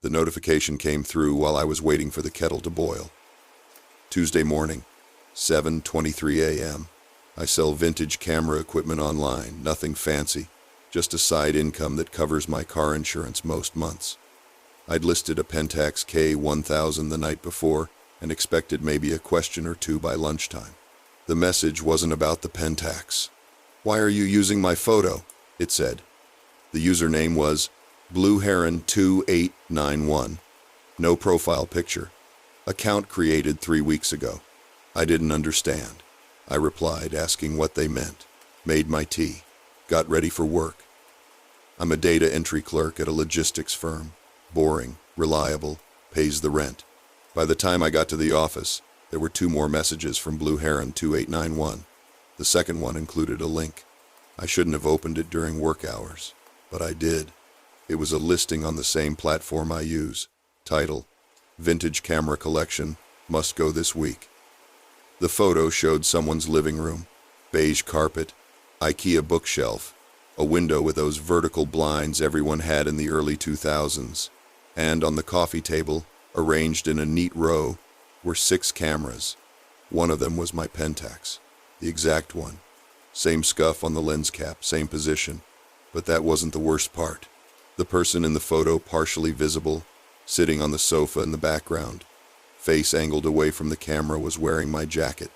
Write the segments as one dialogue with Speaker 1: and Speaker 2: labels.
Speaker 1: The notification came through while I was waiting for the kettle to boil. Tuesday morning, 7:23 a.m. I sell vintage camera equipment online, nothing fancy, just a side income that covers my car insurance most months. I'd listed a Pentax K1000 the night before and expected maybe a question or two by lunchtime. The message wasn't about the Pentax. "Why are you using my photo?" it said. The username was Blue Heron 2891. No profile picture. Account created 3 weeks ago. I didn't understand. I replied, asking what they meant. Made my tea. Got ready for work. I'm a data entry clerk at a logistics firm. Boring, reliable, pays the rent. By the time I got to the office, there were 2 more messages from Blue Heron 2891. The second one included a link. I shouldn't have opened it during work hours, but I did. It was a listing on the same platform I use. Title: Vintage Camera Collection, Must Go This Week. The photo showed someone's living room, beige carpet, IKEA bookshelf, a window with those vertical blinds everyone had in the early 2000s, and on the coffee table, arranged in a neat row, were 6 cameras. One of them was my Pentax, the exact one. Same scuff on the lens cap, same position. But that wasn't the worst part. The person in the photo, partially visible, sitting on the sofa in the background, face angled away from the camera, was wearing my jacket.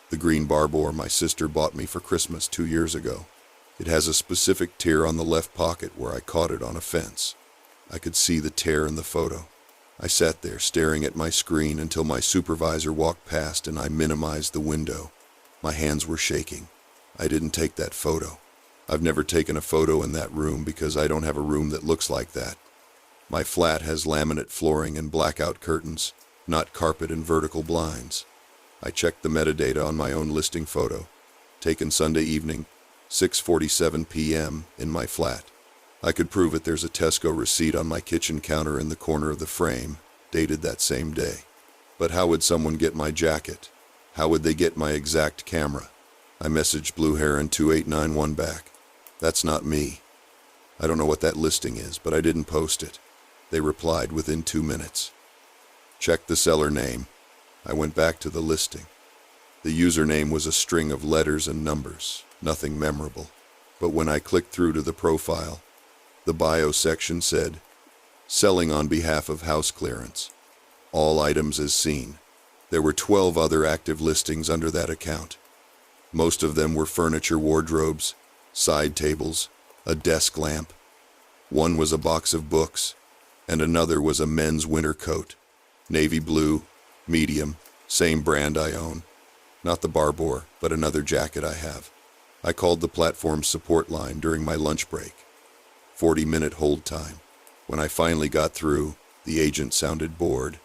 Speaker 1: The green Barbour my sister bought me for Christmas 2 years ago. It has a specific tear on the left pocket where I caught it on a fence. I could see the tear in the photo. I sat there staring at my screen until my supervisor walked past and I minimized the window. My hands were shaking. I didn't take that photo. I've never taken a photo in that room because I don't have a room that looks like that. My flat has laminate flooring and blackout curtains, not carpet and vertical blinds. I checked the metadata on my own listing photo, taken Sunday evening, 6:47 p.m. in my flat. I could prove it. There's a Tesco receipt on my kitchen counter in the corner of the frame, dated that same day. But how would someone get my jacket? How would they get my exact camera? I messaged Blue Heron 2891 back. That's not me. I don't know what that listing is, but I didn't post it. They replied within 2 minutes. Check the seller name. I went back to the listing. The username was a string of letters and numbers, nothing memorable. But when I clicked through to the profile, the bio section said, "Selling on behalf of house clearance. All items as seen." There were 12 other active listings under that account. Most of them were furniture wardrobes, side tables, a desk lamp. One was a box of books, and another was a men's winter coat. Navy blue, medium, same brand I own. Not the Barbour, but another jacket I have. I called the platform's support line during my lunch break. 40-minute hold time. When I finally got through, the agent sounded bored.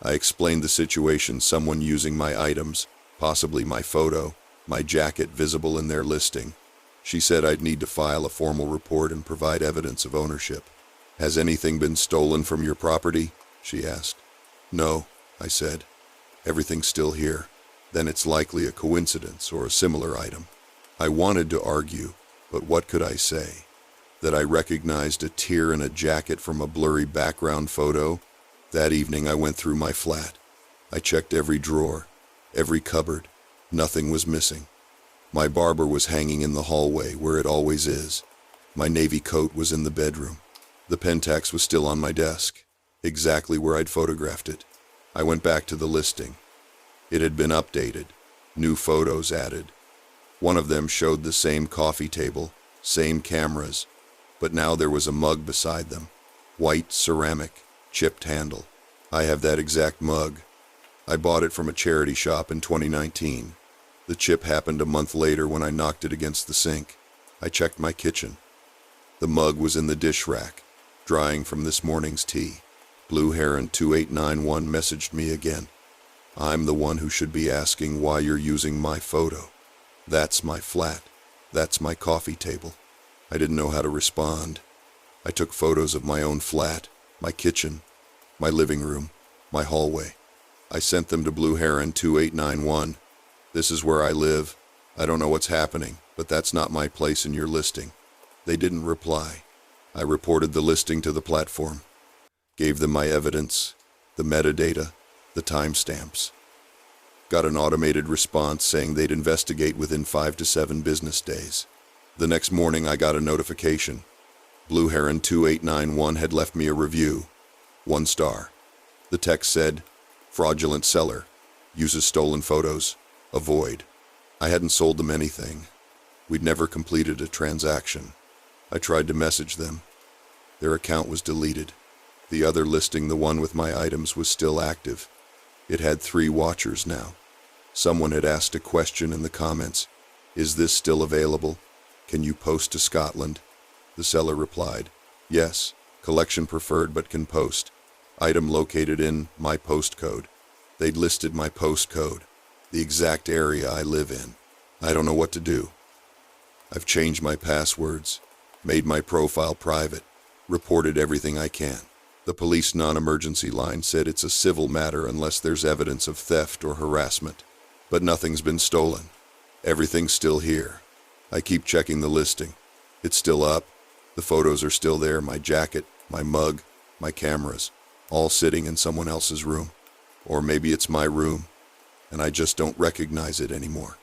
Speaker 1: I explained the situation: someone using my items, possibly my photo, my jacket visible in their listing. She said I'd need to file a formal report and provide evidence of ownership. "Has anything been stolen from your property?" she asked. "No," I said. "Everything's still here." "Then it's likely a coincidence or a similar item." I wanted to argue, but what could I say? That I recognized a tear in a jacket from a blurry background photo? That evening I went through my flat. I checked every drawer, every cupboard. Nothing was missing. My Barbour was hanging in the hallway where it always is. My navy coat was in the bedroom. The Pentax was still on my desk, exactly where I'd photographed it. I went back to the listing. It had been updated, new photos added. One of them showed the same coffee table, same cameras, but now there was a mug beside them. White ceramic, chipped handle. I have that exact mug. I bought it from a charity shop in 2019. The chip happened a month later when I knocked it against the sink. I checked my kitchen. The mug was in the dish rack, drying from this morning's tea. Blue Heron 2891 messaged me again. "I'm the one who should be asking why you're using my photo. That's my flat. That's my coffee table." I didn't know how to respond. I took photos of my own flat, my kitchen, my living room, my hallway. I sent them to Blue Heron 2891. "This is where I live. I don't know what's happening, but that's not my place in your listing." They didn't reply. I reported the listing to the platform. Gave them my evidence, the metadata, the timestamps. Got an automated response saying they'd investigate within 5 to 7 business days. The next morning I got a notification. Blue Heron 2891 had left me a review. 1 star. The text said, "Fraudulent seller. Uses stolen photos. Avoid." I hadn't sold them anything. We'd never completed a transaction. I tried to message them. Their account was deleted. The other listing, the one with my items, was still active. It had 3 watchers now. Someone had asked a question in the comments. "Is this still available? Can you post to Scotland?" The seller replied, "Yes, collection preferred but can post. Item located in my postcode." They'd listed my postcode, the exact area I live in. I don't know what to do. I've changed my passwords, made my profile private, reported everything I can. The police non-emergency line said it's a civil matter unless there's evidence of theft or harassment. But nothing's been stolen. Everything's still here. I keep checking the listing. It's still up. The photos are still there, my jacket, my mug, my cameras, all sitting in someone else's room. Or maybe it's my room, and I just don't recognize it anymore.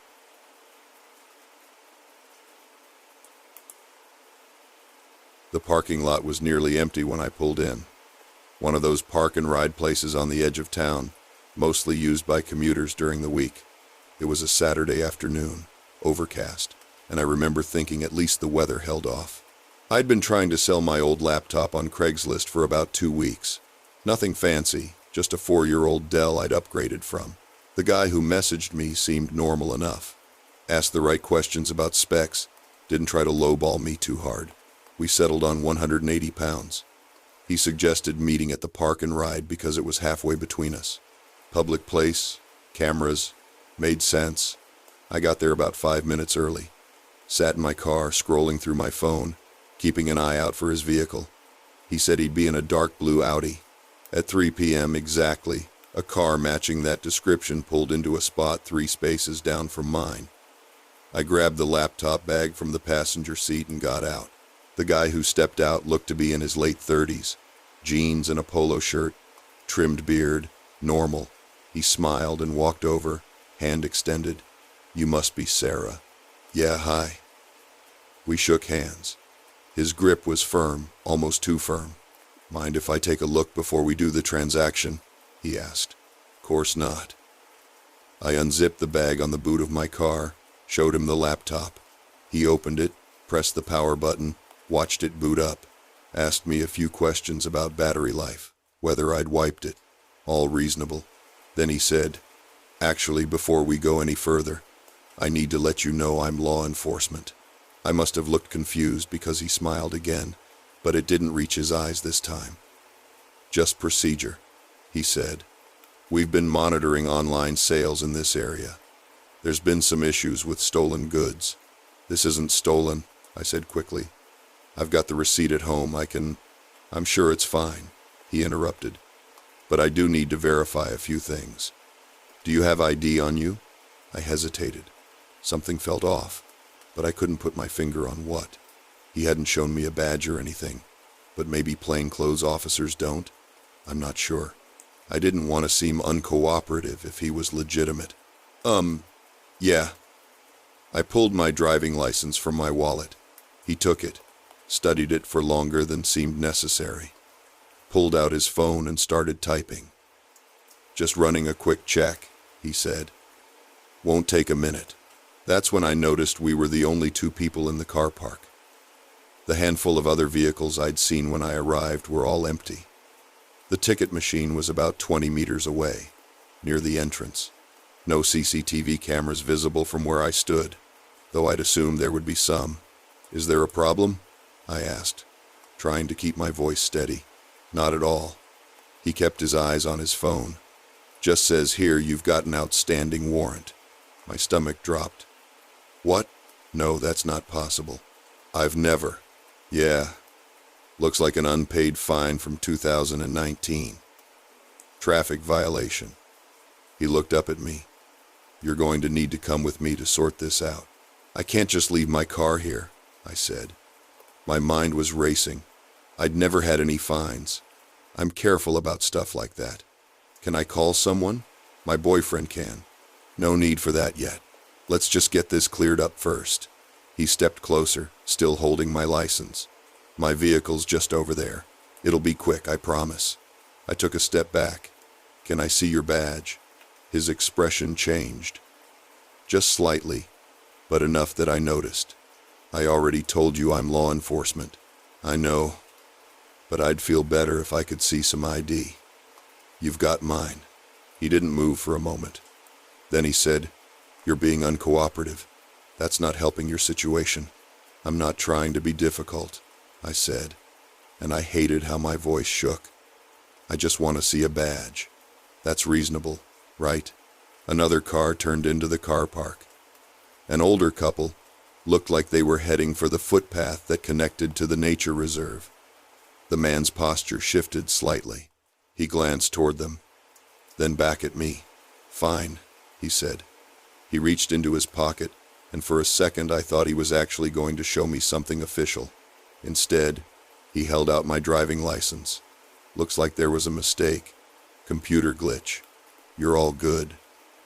Speaker 1: The parking lot was nearly empty when I pulled in. One of those park and ride places on the edge of town, mostly used by commuters during the week. It was a Saturday afternoon, overcast, and I remember thinking at least the weather held off. I'd been trying to sell my old laptop on Craigslist for about 2 weeks. Nothing fancy, just a 4-year-old Dell I'd upgraded from. The guy who messaged me seemed normal enough. Asked the right questions about specs, didn't try to lowball me too hard. We settled on £180. He suggested meeting at the park and ride because it was halfway between us. Public place, cameras, made sense. I got there about 5 minutes early. Sat in my car, scrolling through my phone, keeping an eye out for his vehicle. He said he'd be in a dark blue Audi. At 3 p.m. exactly, a car matching that description pulled into a spot 3 spaces down from mine. I grabbed the laptop bag from the passenger seat and got out. The guy who stepped out looked to be in his late 30s. Jeans and a polo shirt, trimmed beard, normal. He smiled and walked over, hand extended. "You must be Sarah." "Yeah, hi." We shook hands. His grip was firm, almost too firm. "Mind if I take a look before we do the transaction?" he asked. "Course not." I unzipped the bag on the boot of my car, showed him the laptop. He opened it, pressed the power button, watched it boot up, asked me a few questions about battery life, whether I'd wiped it. All reasonable. Then he said, "Actually, before we go any further, I need to let you know I'm law enforcement." I must have looked confused because he smiled again, but it didn't reach his eyes this time. "Just procedure," he said. "We've been monitoring online sales in this area. There's been some issues with stolen goods." "This isn't stolen," I said quickly. "I've got the receipt at home. I'm sure it's fine," he interrupted. "But I do need to verify a few things. Do you have ID on you?" I hesitated. Something felt off, but I couldn't put my finger on what. He hadn't shown me a badge or anything, but maybe plainclothes officers don't? I'm not sure. I didn't want to seem uncooperative if he was legitimate. Yeah. I pulled my driving license from my wallet. He took it, studied it for longer than seemed necessary, pulled out his phone and started typing. "Just running a quick check," he said. "Won't take a minute." That's when I noticed we were the only 2 people in the car park. The handful of other vehicles I'd seen when I arrived were all empty. The ticket machine was about 20 meters away, near the entrance. No CCTV cameras visible from where I stood, though I'd assumed there would be some. "Is there a problem?" I asked, trying to keep my voice steady. "Not at all." He kept his eyes on his phone. "Just says here you've got an outstanding warrant." My stomach dropped. "What? No, that's not possible. I've never." "Yeah. Looks like an unpaid fine from 2019. Traffic violation." He looked up at me. "You're going to need to come with me to sort this out." "I can't just leave my car here," I said. My mind was racing. I'd never had any fines. I'm careful about stuff like that. Can I call someone? My boyfriend can. No need for that yet. Let's just get this cleared up first. He stepped closer, still holding my license. My vehicle's just over there. It'll be quick, I promise. I took a step back. Can I see your badge? His expression changed. Just slightly, but enough that I noticed. I already told you I'm law enforcement. I know, but I'd feel better if I could see some ID. You've got mine. He didn't move for a moment. Then he said, "You're being uncooperative. That's not helping your situation." "I'm not trying to be difficult," I said, and I hated how my voice shook. "I just want to see a badge. That's reasonable, right?" Another car turned into the car park. An older couple looked like they were heading for the footpath that connected to the nature reserve. The man's posture shifted slightly. He glanced toward them, then back at me. "Fine," he said. He reached into his pocket, and for a second I thought he was actually going to show me something official. Instead, he held out my driving license. "Looks like there was a mistake. Computer glitch. You're all good."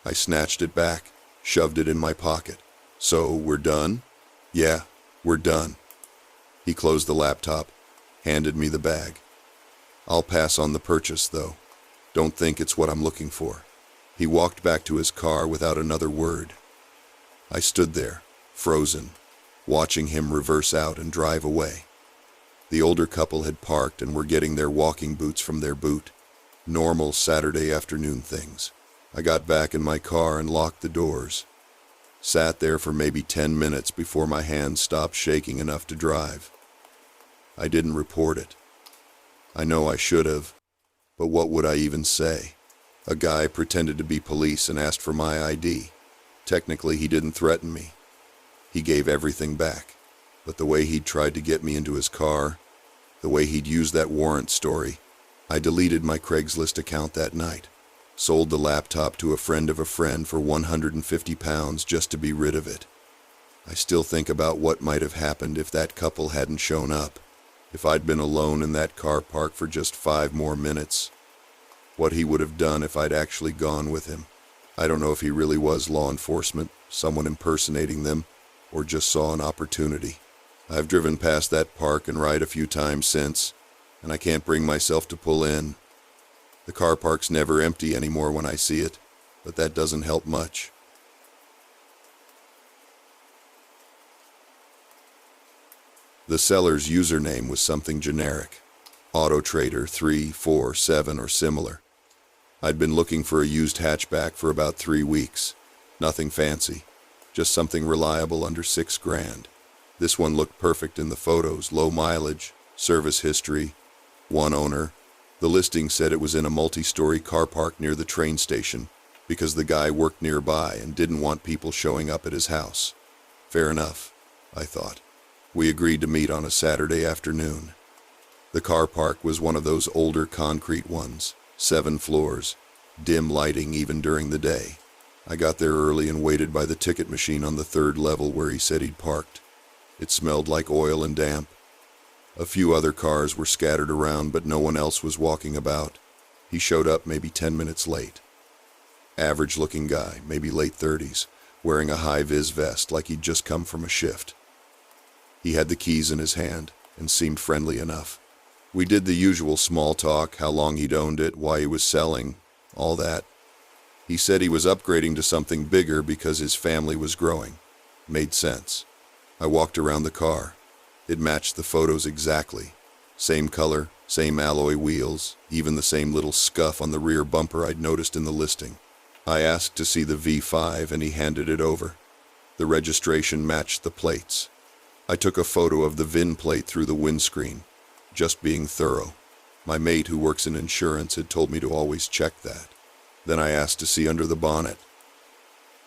Speaker 1: I snatched it back, shoved it in my pocket. "So, we're done?" "Yeah, we're done." He closed the laptop, handed me the bag. "I'll pass on the purchase, though. Don't think it's what I'm looking for." He walked back to his car without another word. I stood there, frozen, watching him reverse out and drive away. The older couple had parked and were getting their walking boots from their boot. Normal Saturday afternoon things. I got back in my car and locked the doors. Sat there for maybe 10 minutes before my hands stopped shaking enough to drive. I didn't report it. I know I should have, but what would I even say? A guy pretended to be police and asked for my ID. Technically, he didn't threaten me. He gave everything back, but the way he'd tried to get me into his car, the way he'd used that warrant story, I deleted my Craigslist account that night. Sold the laptop to a friend of a friend for £150 just to be rid of it. I still think about what might have happened if that couple hadn't shown up. If I'd been alone in that car park for just 5 more minutes. What he would have done if I'd actually gone with him. I don't know if he really was law enforcement, someone impersonating them, or just saw an opportunity. I've driven past that park and ride a few times since, and I can't bring myself to pull in. The car park's never empty anymore when I see it, but that doesn't help much. The seller's username was something generic. AutoTrader 347 or similar. I'd been looking for a used hatchback for about 3 weeks. Nothing fancy, just something reliable under $6,000. This one looked perfect in the photos, low mileage, service history, one owner. The listing said it was in a multi-story car park near the train station because the guy worked nearby and didn't want people showing up at his house. Fair enough, I thought. We agreed to meet on a Saturday afternoon. The car park was one of those older concrete ones, 7 floors, dim lighting even during the day. I got there early and waited by the ticket machine on the 3rd level where he said he'd parked. It smelled like oil and damp. A few other cars were scattered around, but no one else was walking about. He showed up maybe 10 minutes late. Average-looking guy, maybe late 30s, wearing a high-vis vest like he'd just come from a shift. He had the keys in his hand and seemed friendly enough. We did the usual small talk, how long he'd owned it, why he was selling, all that. He said he was upgrading to something bigger because his family was growing. Made sense. I walked around the car. It matched the photos exactly. Same color, same alloy wheels, even the same little scuff on the rear bumper I'd noticed in the listing. I asked to see the V5 and he handed it over. The registration matched the plates. I took a photo of the VIN plate through the windscreen, just being thorough. My mate who works in insurance had told me to always check that. Then I asked to see under the bonnet.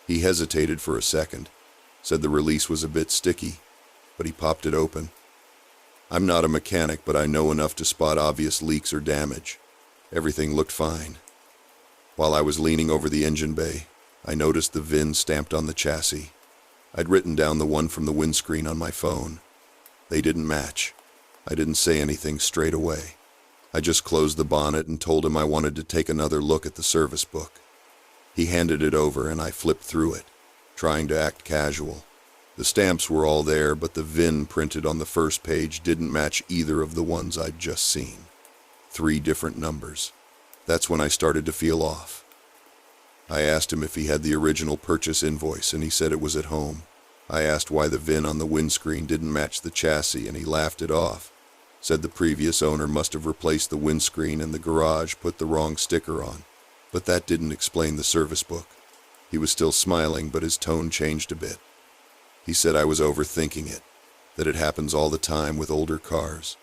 Speaker 1: He hesitated for a second, said the release was a bit sticky, but he popped it open. I'm not a mechanic, but I know enough to spot obvious leaks or damage. Everything looked fine. While I was leaning over the engine bay, I noticed the VIN stamped on the chassis. I'd written down the one from the windscreen on my phone. They didn't match. I didn't say anything straight away. I just closed the bonnet and told him I wanted to take another look at the service book. He handed it over and I flipped through it, trying to act casual. The stamps were all there, but the VIN printed on the first page didn't match either of the ones I'd just seen. 3 different numbers. That's when I started to feel off. I asked him if he had the original purchase invoice, and he said it was at home. I asked why the VIN on the windscreen didn't match the chassis, and he laughed it off. Said the previous owner must have replaced the windscreen and the garage put the wrong sticker on. But that didn't explain the service book. He was still smiling, but his tone changed a bit. He said I was overthinking it, that it happens all the time with older cars.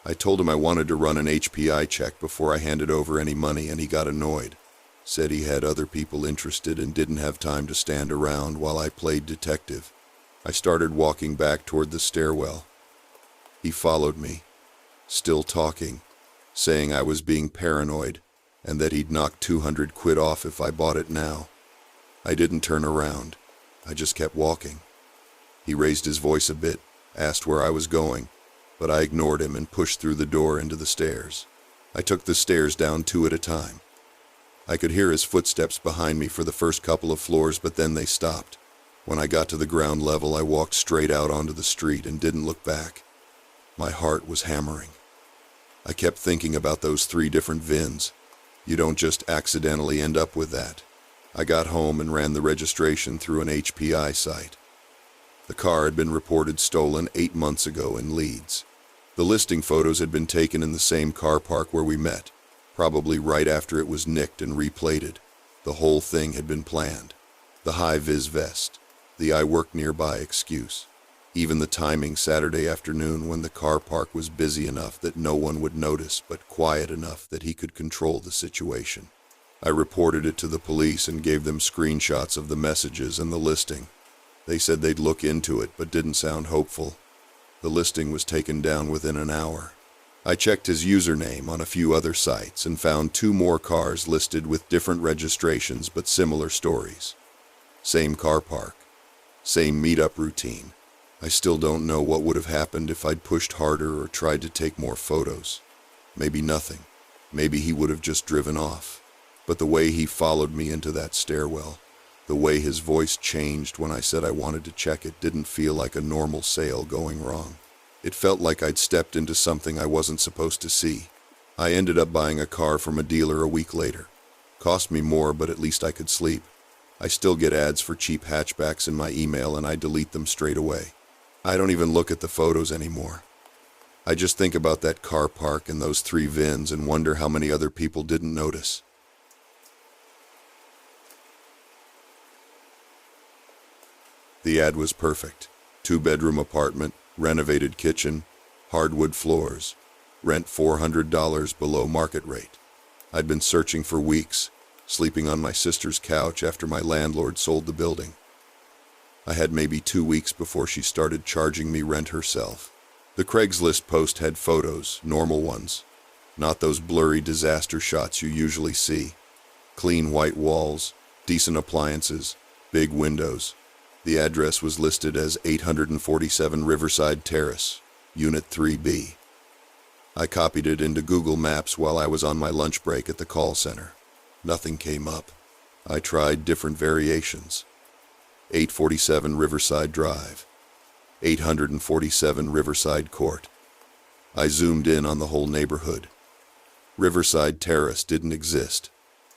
Speaker 1: I told him I wanted to run an HPI check before I handed over any money, and he got annoyed. Said he had other people interested and didn't have time to stand around while I played detective. I started walking back toward the stairwell. He followed me, still talking, saying I was being paranoid and that he'd knock 200 quid off if I bought it now. I didn't turn around. I just kept walking. He raised his voice a bit, asked where I was going, but I ignored him and pushed through the door into the stairs. I took the stairs down 2 at a time. I could hear his footsteps behind me for the first couple of floors, but then they stopped. When I got to the ground level, I walked straight out onto the street and didn't look back. My heart was hammering. I kept thinking about those 3 different VINs. You don't just accidentally end up with that. I got home and ran the registration through an HPI site. The car had been reported stolen 8 months ago in Leeds. The listing photos had been taken in the same car park where we met, probably right after it was nicked and replated. The whole thing had been planned. The high-vis vest, the I work nearby excuse, even the timing Saturday afternoon when the car park was busy enough that no one would notice but quiet enough that he could control the situation. I reported it to the police and gave them screenshots of the messages and the listing. They said they'd look into it but didn't sound hopeful. The listing was taken down within an hour. I checked his username on a few other sites and found 2 more cars listed with different registrations but similar stories. Same car park, same meetup routine. I still don't know what would have happened if I'd pushed harder or tried to take more photos. Maybe nothing. Maybe he would have just driven off. But the way he followed me into that stairwell, the way his voice changed when I said I wanted to check it, didn't feel like a normal sale going wrong. It felt like I'd stepped into something I wasn't supposed to see. I ended up buying a car from a dealer a week later. Cost me more, but at least I could sleep. I still get ads for cheap hatchbacks in my email and I delete them straight away. I don't even look at the photos anymore. I just think about that car park and those 3 VINs and wonder how many other people didn't notice. The ad was perfect. 2-bedroom apartment, renovated kitchen, hardwood floors, rent $400 below market rate. I'd been searching for weeks, sleeping on my sister's couch after my landlord sold the building. I had maybe 2 weeks before she started charging me rent herself. The Craigslist post had photos, normal ones, not those blurry disaster shots you usually see. Clean white walls, decent appliances, big windows. The address was listed as 847 Riverside Terrace, Unit 3B. I copied it into Google Maps while I was on my lunch break at the call center. Nothing came up. I tried different variations. 847 Riverside Drive, 847 Riverside Court. I zoomed in on the whole neighborhood. Riverside Terrace didn't exist.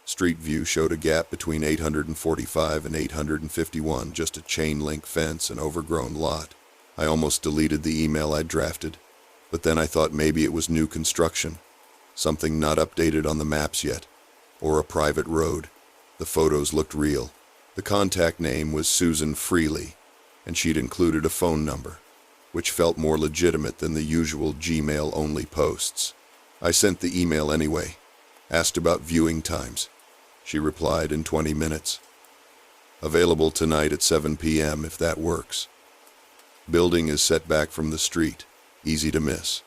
Speaker 1: Street view showed a gap between 845 and 851, just a chain-link fence and overgrown lot. I almost deleted the email I'd drafted, but then I thought maybe it was new construction, something not updated on the maps yet, or a private road. The photos looked real. The contact name was Susan Freely, and she'd included a phone number, which felt more legitimate than the usual Gmail-only posts. I sent the email anyway, asked about viewing times. She replied in 20 minutes. Available tonight at 7 p.m. if that works. Building is set back from the street, easy to miss.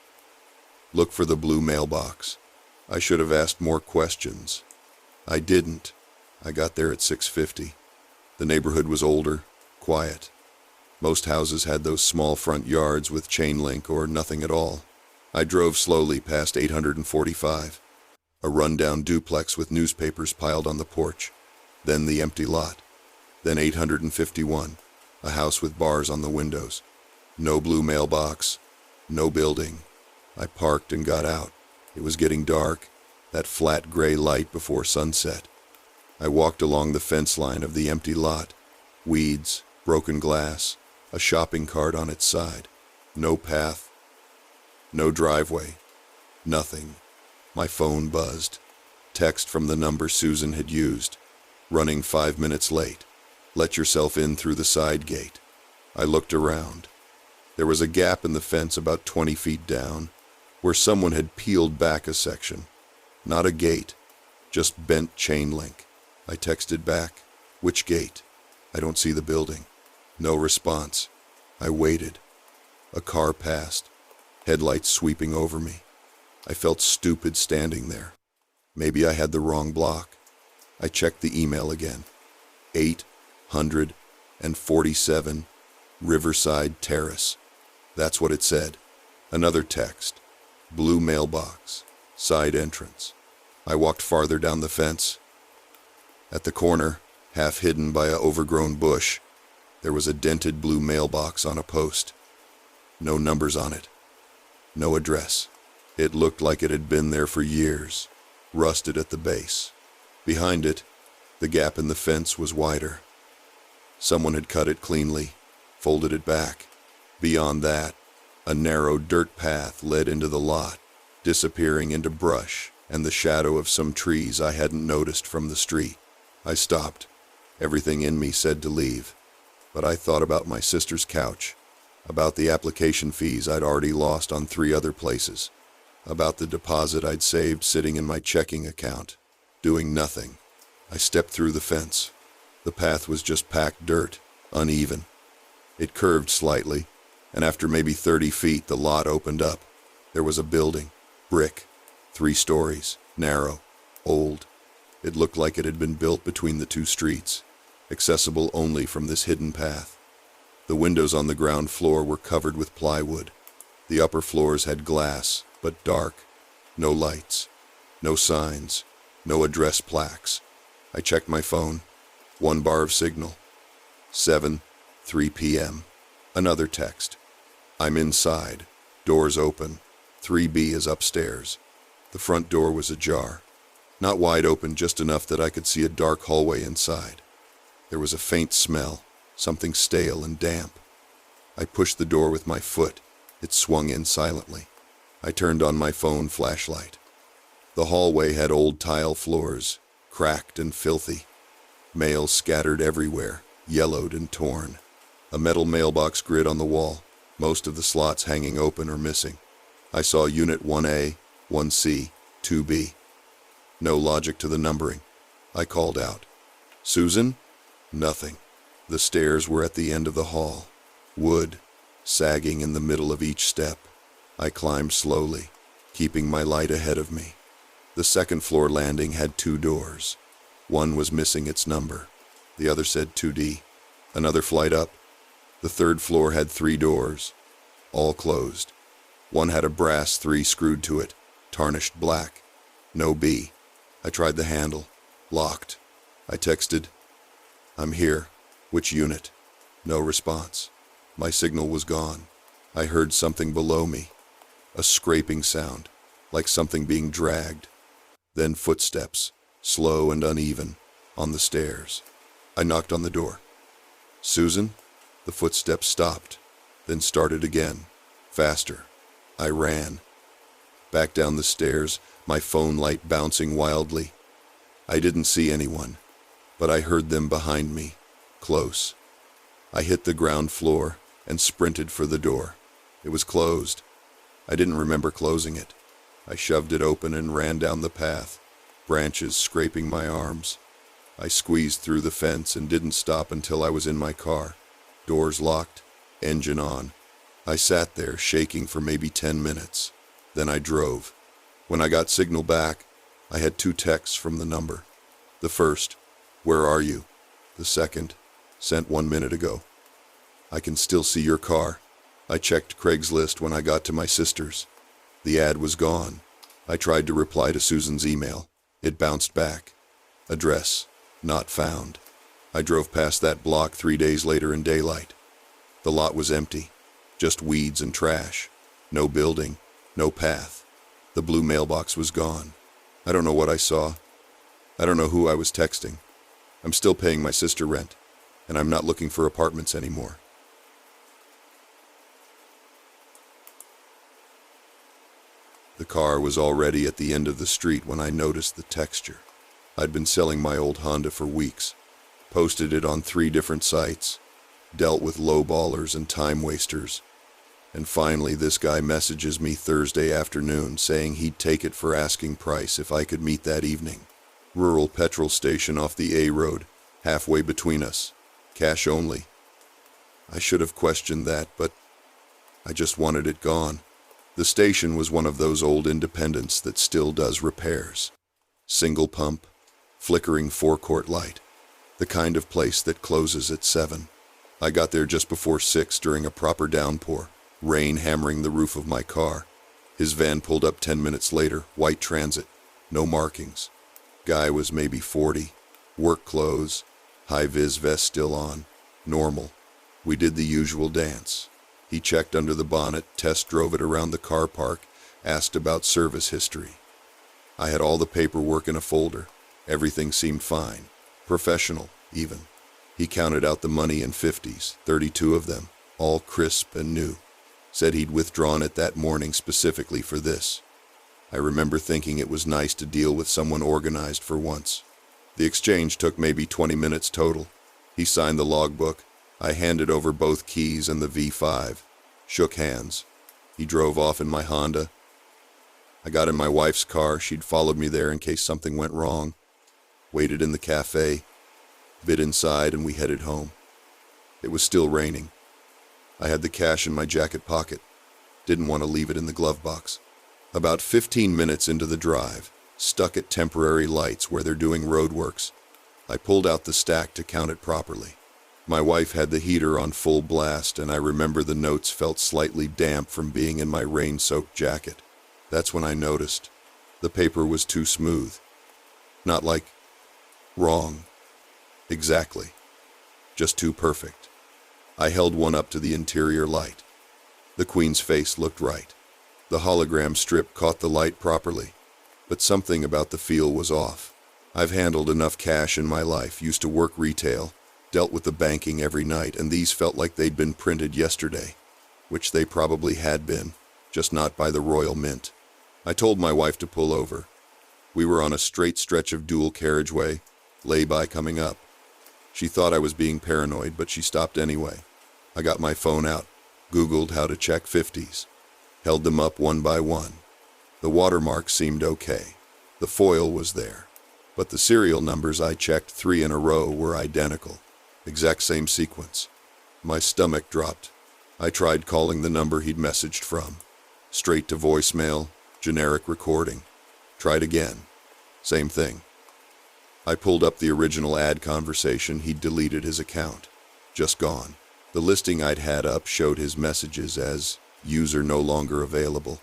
Speaker 1: Look for the blue mailbox. I should have asked more questions. I didn't. I got there at 6:50. The neighborhood was older, quiet. Most houses had those small front yards with chain link or nothing at all. I drove slowly past 845, a rundown duplex with newspapers piled on the porch, then the empty lot, then 851, a house with bars on the windows. No blue mailbox, no building. I parked and got out. It was getting dark, that flat gray light before sunset. I walked along the fence line of the empty lot. Weeds, broken glass, a shopping cart on its side. No path, no driveway, nothing. My phone buzzed. Text from the number Susan had used. Running 5 minutes late. Let yourself in through the side gate. I looked around. There was a gap in the fence about 20 feet down, where someone had peeled back a section. Not a gate, just bent chain link. I texted back, "Which gate? I don't see the building." No response. I waited. A car passed, headlights sweeping over me. I felt stupid standing there. Maybe I had the wrong block. I checked the email again. 847 Riverside Terrace. That's what it said. Another text. Blue mailbox. Side entrance. I walked farther down the fence. At the corner, half hidden by an overgrown bush, there was a dented blue mailbox on a post. No numbers on it. No address. It looked like it had been there for years, rusted at the base. Behind it, the gap in the fence was wider. Someone had cut it cleanly, folded it back. Beyond that, a narrow dirt path led into the lot, disappearing into brush and the shadow of some trees I hadn't noticed from the street. I stopped. Everything in me said to leave, but I thought about my sister's couch, about the application fees I'd already lost on 3 other places, about the deposit I'd saved sitting in my checking account, doing nothing. I stepped through the fence. The path was just packed dirt, uneven. It curved slightly, and after maybe 30 feet, the lot opened up. There was a building, brick, 3 stories, narrow, old. It looked like it had been built between the 2 streets, accessible only from this hidden path. The windows on the ground floor were covered with plywood. The upper floors had glass, but dark. No lights, no signs, no address plaques. I checked my phone. 1 bar of signal. 7:03 p.m. Another text. I'm inside. Doors open. 3B is upstairs. The front door was ajar. Not wide open, just enough that I could see a dark hallway inside. There was a faint smell, something stale and damp. I pushed the door with my foot. It swung in silently. I turned on my phone flashlight. The hallway had old tile floors, cracked and filthy. Mail scattered everywhere, yellowed and torn. A metal mailbox grid on the wall, most of the slots hanging open or missing. I saw Unit 1A, 1C, 2B. No logic to the numbering. I called out. "Susan?" Nothing. The stairs were at the end of the hall. Wood, sagging in the middle of each step. I climbed slowly, keeping my light ahead of me. The second floor landing had 2 doors. One was missing its number. The other said 2D. Another flight up. The third floor had 3 doors, all closed. One had a brass 3 screwed to it, tarnished black. No B. I tried the handle. Locked. I texted, "I'm here. Which unit?" No response. My signal was gone. I heard something below me. A scraping sound, like something being dragged. Then footsteps, slow and uneven, on the stairs. I knocked on the door. "Susan?" The footsteps stopped, then started again, faster. I ran. Back down the stairs, my phone light bouncing wildly. I didn't see anyone, but I heard them behind me, close. I hit the ground floor and sprinted for the door. It was closed. I didn't remember closing it. I shoved it open and ran down the path, branches scraping my arms. I squeezed through the fence and didn't stop until I was in my car. Doors locked, engine on. I sat there shaking for maybe 10 minutes. Then I drove. When I got signal back, I had 2 texts from the number. The first, "Where are you?" The second, "Sent 1 minute ago. I can still see your car. I checked Craigslist when I got to my sister's." The ad was gone. I tried to reply to Susan's email. It bounced back. Address not found. I drove past that block 3 days later in daylight. The lot was empty. Just weeds and trash. No building. No path. The blue mailbox was gone. I don't know what I saw. I don't know who I was texting. I'm still paying my sister rent, and I'm not looking for apartments anymore. The car was already at the end of the street when I noticed the texture. I'd been selling my old Honda for weeks, posted it on 3 different sites, dealt with lowballers and time wasters, and finally this guy messages me Thursday afternoon saying he'd take it for asking price if I could meet that evening. Rural petrol station off the A road, halfway between us, cash only. I should have questioned that, but I just wanted it gone. The station was one of those old independents that still does repairs. Single pump, flickering forecourt light, the kind of place that closes at 7. I got there just before 6 during a proper downpour, rain hammering the roof of my car. His van pulled up 10 minutes later, white Transit, no markings. Guy was maybe 40, work clothes, high-vis vest still on, normal. We did the usual dance. He checked under the bonnet, test drove it around the car park, asked about service history. I had all the paperwork in a folder. Everything seemed fine, professional, even. He counted out the money in 50s, 32 of them, all crisp and new. Said he'd withdrawn it that morning specifically for this. I remember thinking it was nice to deal with someone organized for once. The exchange took maybe 20 minutes total. He signed the logbook. I handed over both keys and the V5. Shook hands. He drove off in my Honda. I got in my wife's car. She'd followed me there in case something went wrong. Waited in the cafe. Bit inside and we headed home. It was still raining. I had the cash in my jacket pocket. Didn't want to leave it in the glove box. About 15 minutes into the drive, stuck at temporary lights where they're doing roadworks, I pulled out the stack to count it properly. My wife had the heater on full blast, and I remember the notes felt slightly damp from being in my rain-soaked jacket. That's when I noticed. The paper was too smooth. Not like wrong. Exactly. Just too perfect. I held one up to the interior light. The Queen's face looked right. The hologram strip caught the light properly, but something about the feel was off. I've handled enough cash in my life, used to work retail, dealt with the banking every night, and these felt like they'd been printed yesterday, which they probably had been, just not by the Royal Mint. I told my wife to pull over. We were on a straight stretch of dual carriageway, lay-by coming up. She thought I was being paranoid, but she stopped anyway. I got my phone out, Googled how to check 50s, held them up one by one. The watermark seemed okay. The foil was there, but the serial numbers I checked 3 in a row were identical. Exact same sequence. My stomach dropped. I tried calling the number he'd messaged from. Straight to voicemail, generic recording. Tried again. Same thing. I pulled up the original ad conversation. He'd deleted his account. Just gone. The listing I'd had up showed his messages as user no longer available.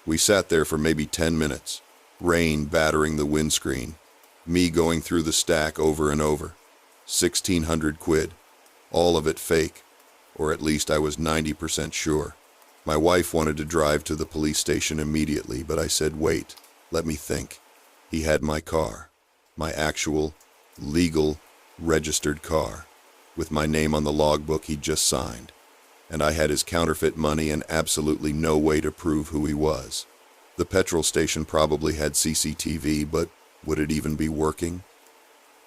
Speaker 1: We sat there for maybe 10 minutes. Rain battering the windscreen. Me going through the stack over and over. 1,600 quid. All of it fake. Or at least I was 90% sure. My wife wanted to drive to the police station immediately, but I said, wait, let me think. He had my car. My actual, legal, registered car, with my name on the logbook he'd just signed. And I had his counterfeit money and absolutely no way to prove who he was. The petrol station probably had CCTV, but would it even be working?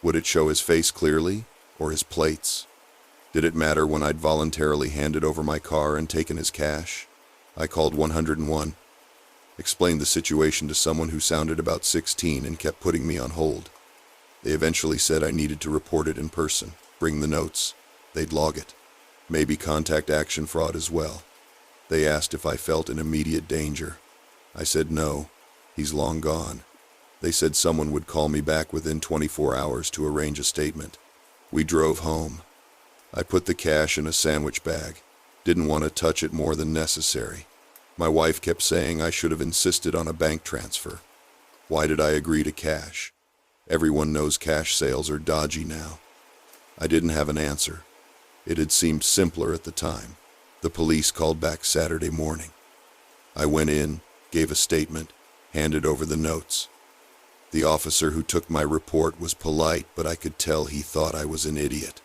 Speaker 1: Would it show his face clearly, or his plates? Did it matter when I'd voluntarily handed over my car and taken his cash? I called 101, explained the situation to someone who sounded about 16 and kept putting me on hold. They eventually said I needed to report it in person, bring the notes, they'd log it, maybe contact action fraud as well. They asked if I felt in immediate danger. I said no, he's long gone. They said someone would call me back within 24 hours to arrange a statement. We drove home. I put the cash in a sandwich bag. Didn't want to touch it more than necessary. My wife kept saying I should have insisted on a bank transfer. Why did I agree to cash? Everyone knows cash sales are dodgy now. I didn't have an answer. It had seemed simpler at the time. The police called back Saturday morning. I went in, gave a statement, handed over the notes. The officer who took my report was polite, but I could tell he thought I was an idiot.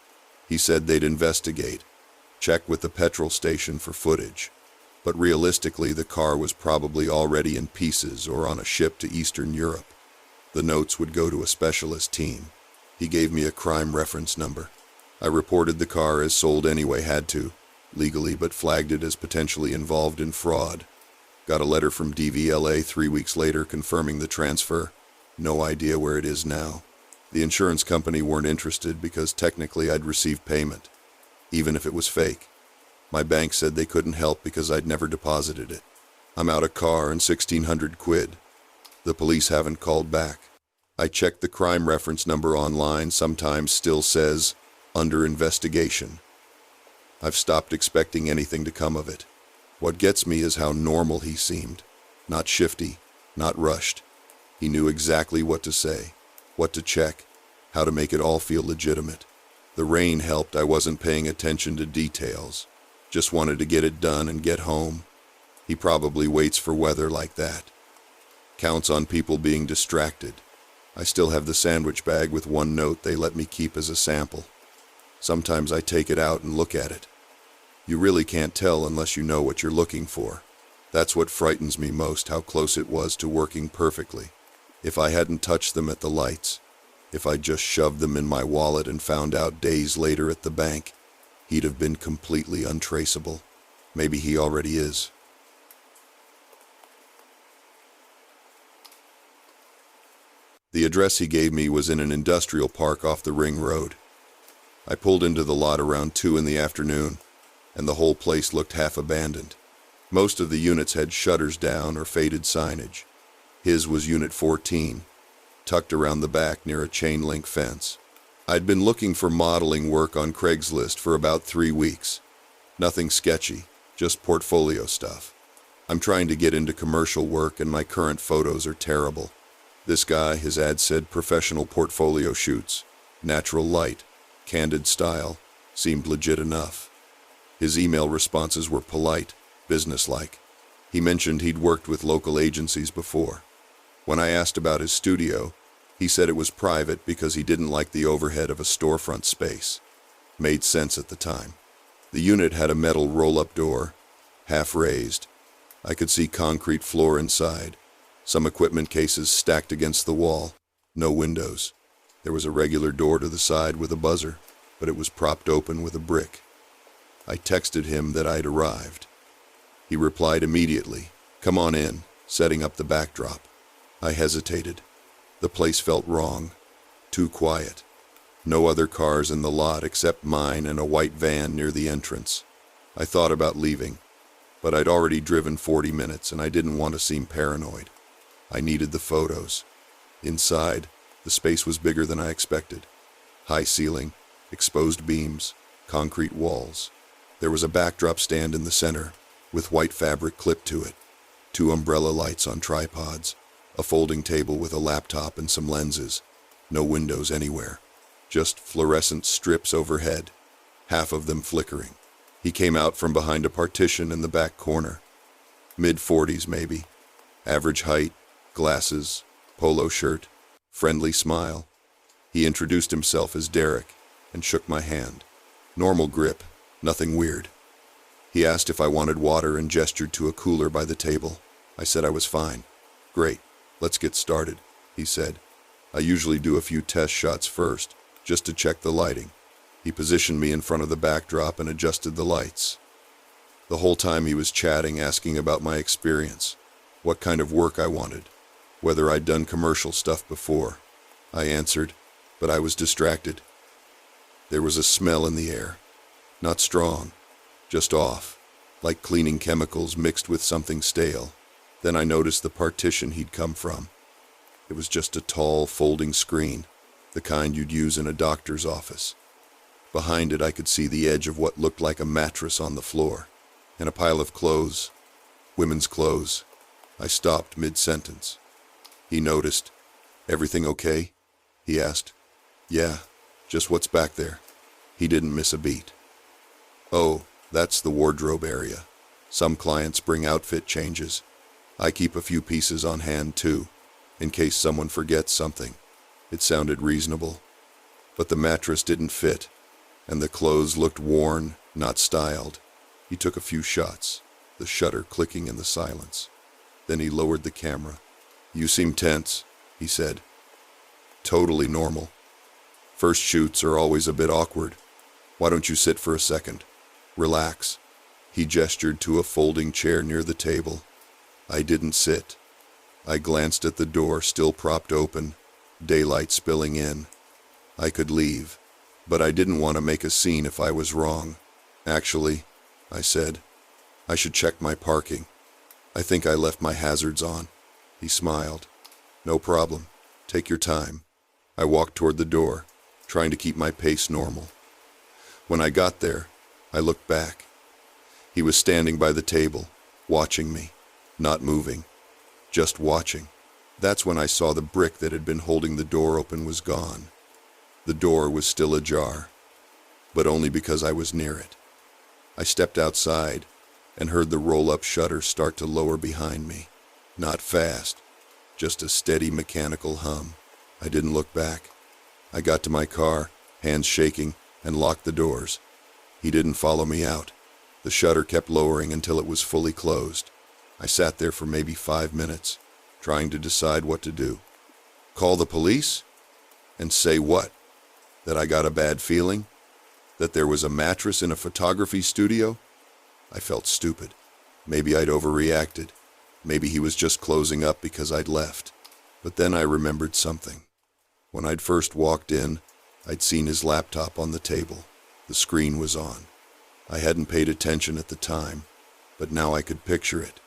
Speaker 1: He said they'd investigate, check with the petrol station for footage. But realistically, the car was probably already in pieces or on a ship to Eastern Europe. The notes would go to a specialist team. He gave me a crime reference number. I reported the car as sold anyway, had to, legally, but flagged it as potentially involved in fraud. Got a letter from DVLA 3 weeks later confirming the transfer. No idea where it is now. The insurance company weren't interested because technically I'd received payment, even if it was fake. My bank said they couldn't help because I'd never deposited it. I'm out a car and 1,600 quid. The police haven't called back. I checked the crime reference number online, sometimes still says, under investigation. I've stopped expecting anything to come of it. What gets me is how normal he seemed. Not shifty, not rushed. He knew exactly what to say, what to check, how to make it all feel legitimate. The rain helped. I wasn't paying attention to details. Just wanted to get it done and get home. He probably waits for weather like that. Counts on people being distracted. I still have the sandwich bag with one note they let me keep as a sample. Sometimes I take it out and look at it. You really can't tell unless you know what you're looking for. That's what frightens me most, how close it was to working perfectly. If I hadn't touched them at the lights, if I'd just shoved them in my wallet and found out days later at the bank, he'd have been completely untraceable. Maybe he already is. The address he gave me was in an industrial park off the Ring Road. I pulled into the lot around 2 in the afternoon, and the whole place looked half abandoned. Most of the units had shutters down or faded signage. His was Unit 14, tucked around the back near a chain-link fence. I'd been looking for modeling work on Craigslist for about 3 weeks. Nothing sketchy, just portfolio stuff. I'm trying to get into commercial work and my current photos are terrible. This guy, his ad said professional portfolio shoots, natural light, candid style, seemed legit enough. His email responses were polite, businesslike. He mentioned he'd worked with local agencies before. When I asked about his studio, he said it was private because he didn't like the overhead of a storefront space. Made sense at the time. The unit had a metal roll-up door, half raised. I could see concrete floor inside, some equipment cases stacked against the wall, no windows. There was a regular door to the side with a buzzer, but it was propped open with a brick. I texted him that I'd arrived. He replied immediately, "Come on in," setting up the backdrop. I hesitated. The place felt wrong, too quiet. No other cars in the lot except mine and a white van near the entrance. I thought about leaving, but I'd already driven 40 minutes and I didn't want to seem paranoid. I needed the photos. Inside, the space was bigger than I expected. High ceiling, exposed beams, concrete walls. There was a backdrop stand in the center, with white fabric clipped to it, 2 umbrella lights on tripods, a folding table with a laptop and some lenses, no windows anywhere, just fluorescent strips overhead, half of them flickering. He came out from behind a partition in the back corner. Mid-40s maybe, average height, glasses, polo shirt, friendly smile. He introduced himself as Derek and shook my hand. Normal grip, nothing weird. He asked if I wanted water and gestured to a cooler by the table. I said I was fine. "Great, let's get started," he said. "I usually do a few test shots first, just to check the lighting." He positioned me in front of the backdrop and adjusted the lights. The whole time he was chatting, asking about my experience, what kind of work I wanted, whether I'd done commercial stuff before. I answered, but I was distracted. There was a smell in the air. Not strong, just off, like cleaning chemicals mixed with something stale. Then I noticed the partition he'd come from. It was just a tall, folding screen, the kind you'd use in a doctor's office. Behind it I could see the edge of what looked like a mattress on the floor, and a pile of clothes. Women's clothes. I stopped mid-sentence. He noticed. Everything okay? He asked. Yeah, just what's back there? He didn't miss a beat. Oh, that's the wardrobe area. Some clients bring outfit changes. I keep a few pieces on hand too, in case someone forgets something. It sounded reasonable. But the mattress didn't fit, and the clothes looked worn, not styled. He took a few shots, the shutter clicking in the silence. Then he lowered the camera. You seem tense, he said. Totally normal. First shoots are always a bit awkward. Why don't you sit for a second? Relax. He gestured to a folding chair near the table. I didn't sit. I glanced at the door, still propped open, daylight spilling in. I could leave, but I didn't want to make a scene if I was wrong. Actually, I said, I should check my parking. I think I left my hazards on. He smiled. No problem. Take your time. I walked toward the door, trying to keep my pace normal. When I got there, I looked back. He was standing by the table, watching me, not moving, just watching. That's when I saw the brick that had been holding the door open was gone. The door was still ajar, but only because I was near it. I stepped outside and heard the roll-up shutter start to lower behind me. Not fast, just a steady mechanical hum. I didn't look back. I got to my car, hands shaking, and locked the doors. He didn't follow me out. The shutter kept lowering until it was fully closed. I sat there for maybe 5 minutes, trying to decide what to do. Call the police? And say what? That I got a bad feeling? That there was a mattress in a photography studio? I felt stupid. Maybe I'd overreacted. Maybe he was just closing up because I'd left. But then I remembered something. When I'd first walked in, I'd seen his laptop on the table. The screen was on. I hadn't paid attention at the time, but now I could picture it.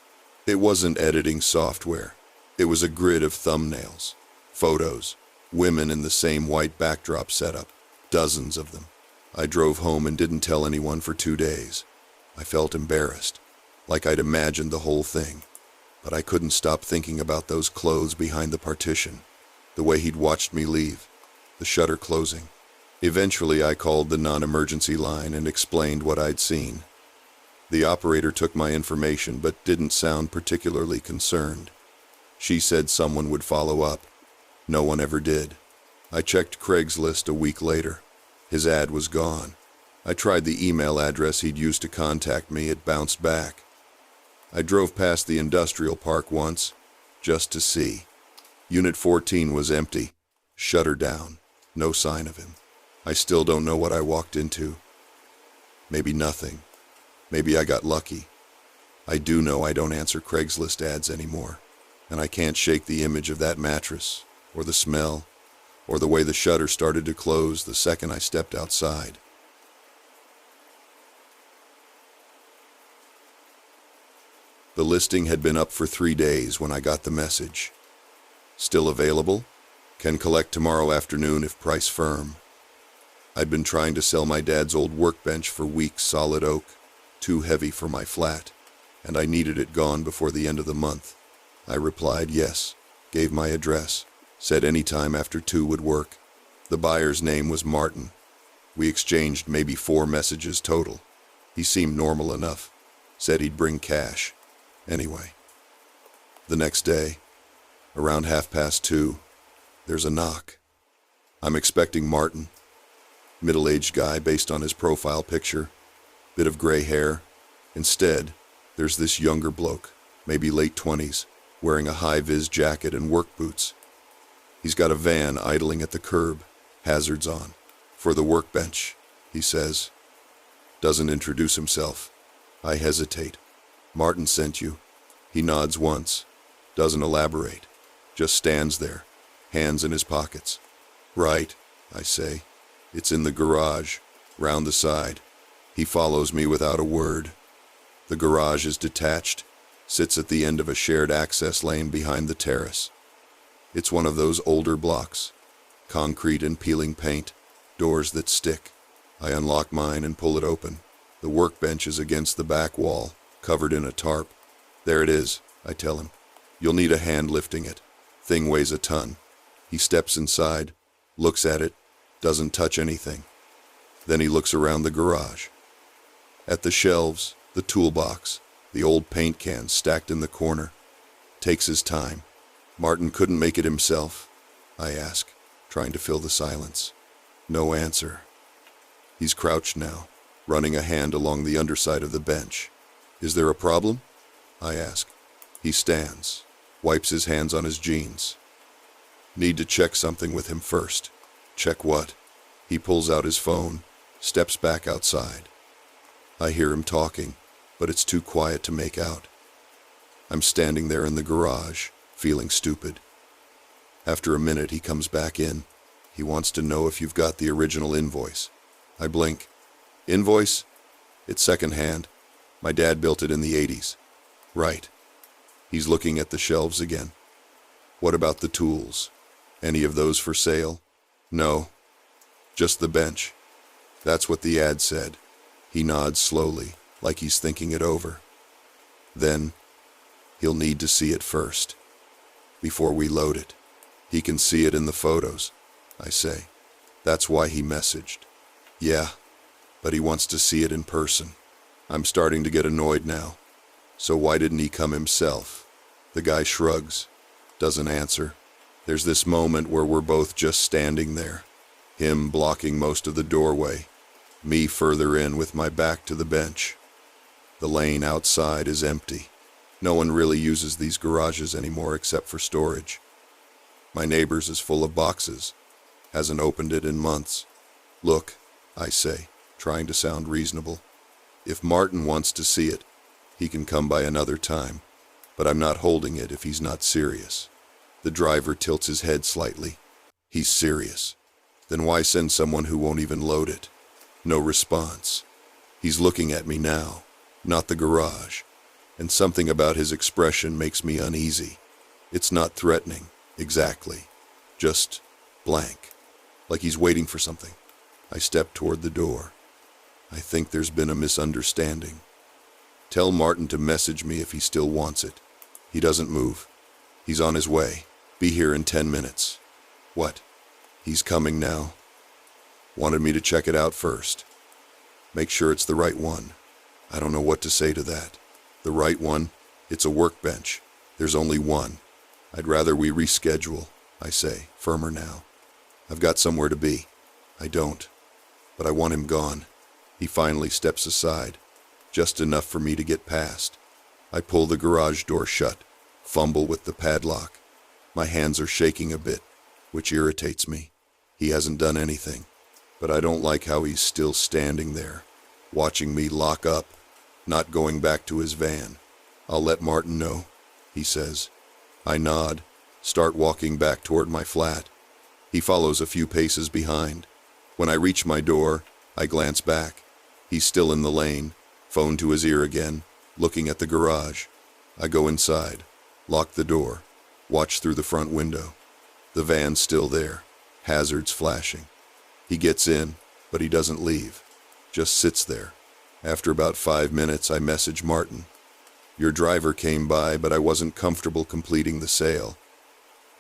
Speaker 1: It wasn't editing software. It was a grid of thumbnails, photos, women in the same white backdrop setup, dozens of them. I drove home and didn't tell anyone for 2 days. I felt embarrassed, like I'd imagined the whole thing. But I couldn't stop thinking about those clothes behind the partition, the way he'd watched me leave, the shutter closing. Eventually, I called the non-emergency line and explained what I'd seen. The operator took my information but didn't sound particularly concerned. She said someone would follow up. No one ever did. I checked Craigslist a week later. His ad was gone. I tried the email address he'd used to contact me. It bounced back. I drove past the industrial park once, just to see. Unit 14 was empty, shutter down, no sign of him. I still don't know what I walked into. Maybe nothing. Maybe I got lucky. I do know I don't answer Craigslist ads anymore, and I can't shake the image of that mattress, or the smell, or the way the shutter started to close the second I stepped outside. The listing had been up for 3 days when I got the message. Still available? Can collect tomorrow afternoon if price firm. I'd been trying to sell my dad's old workbench for weeks, solid oak, too heavy for my flat, and I needed it gone before the end of the month. I replied yes, gave my address, said any time after 2 would work. The buyer's name was Martin. We exchanged maybe 4 messages total. He seemed normal enough, said he'd bring cash. Anyway, the next day, around 2:30, there's a knock. I'm expecting Martin. Middle-aged guy based on his profile picture, bit of gray hair. Instead, there's this younger bloke, maybe late 20s, wearing a high-vis jacket and work boots. He's got a van idling at the curb, hazards on. For the workbench, he says. Doesn't introduce himself. I hesitate. Martin sent you. He nods once, doesn't elaborate, just stands there, hands in his pockets. Right, I say. It's in the garage, round the side. He follows me without a word. The garage is detached, sits at the end of a shared access lane behind the terrace. It's one of those older blocks, concrete and peeling paint, doors that stick. I unlock mine and pull it open. The workbench is against the back wall, covered in a tarp. There it is, I tell him. You'll need a hand lifting it. Thing weighs a ton. He steps inside, looks at it, doesn't touch anything. Then he looks around the garage. At the shelves, the toolbox, the old paint cans stacked in the corner. Takes his time. Martin couldn't make it himself? I ask, trying to fill the silence. No answer. He's crouched now, running a hand along the underside of the bench. Is there a problem? I ask. He stands, wipes his hands on his jeans. Need to check something with him first. Check what? He pulls out his phone, steps back outside. I hear him talking, but it's too quiet to make out. I'm standing there in the garage, feeling stupid. After a minute, he comes back in. He wants to know if you've got the original invoice. I blink. Invoice? It's secondhand. My dad built it in the 80s. Right. He's looking at the shelves again. What about the tools? Any of those for sale? No. Just the bench. That's what the ad said. He nods slowly, like he's thinking it over. Then, he'll need to see it first, before we load it. He can see it in the photos, I say. That's why he messaged. Yeah, but he wants to see it in person. I'm starting to get annoyed now. So why didn't he come himself? The guy shrugs, doesn't answer. There's this moment where we're both just standing there, him blocking most of the doorway, me further in with my back to the bench. The lane outside is empty. No one really uses these garages anymore except for storage. My neighbor's is full of boxes. Hasn't opened it in months. Look, I say, trying to sound reasonable. If Martin wants to see it, he can come by another time, but I'm not holding it if he's not serious. The driver tilts his head slightly. He's serious. Then why send someone who won't even load it? No response. He's looking at me now, not the garage, and something about his expression makes me uneasy. It's not threatening, exactly, just blank, like he's waiting for something. I step toward the door. I think there's been a misunderstanding. Tell Martin to message me if he still wants it. He doesn't move. He's on his way. Be here in 10 minutes. What? He's coming now. Wanted me to check it out first. Make sure it's the right one. I don't know what to say to that. The right one? It's a workbench. There's only one. I'd rather we reschedule, I say, firmer now. I've got somewhere to be. I don't. But I want him gone. He finally steps aside, just enough for me to get past. I pull the garage door shut, fumble with the padlock. My hands are shaking a bit, which irritates me. He hasn't done anything, but I don't like how he's still standing there, watching me lock up, not going back to his van. I'll let Martin know, he says. I nod, start walking back toward my flat. He follows a few paces behind. When I reach my door, I glance back. He's still in the lane, phone to his ear again, looking at the garage. I go inside, lock the door, watch through the front window. The van's still there, hazards flashing. He gets in, but he doesn't leave, just sits there. After about 5 minutes, I message Martin. Your driver came by, but I wasn't comfortable completing the sale.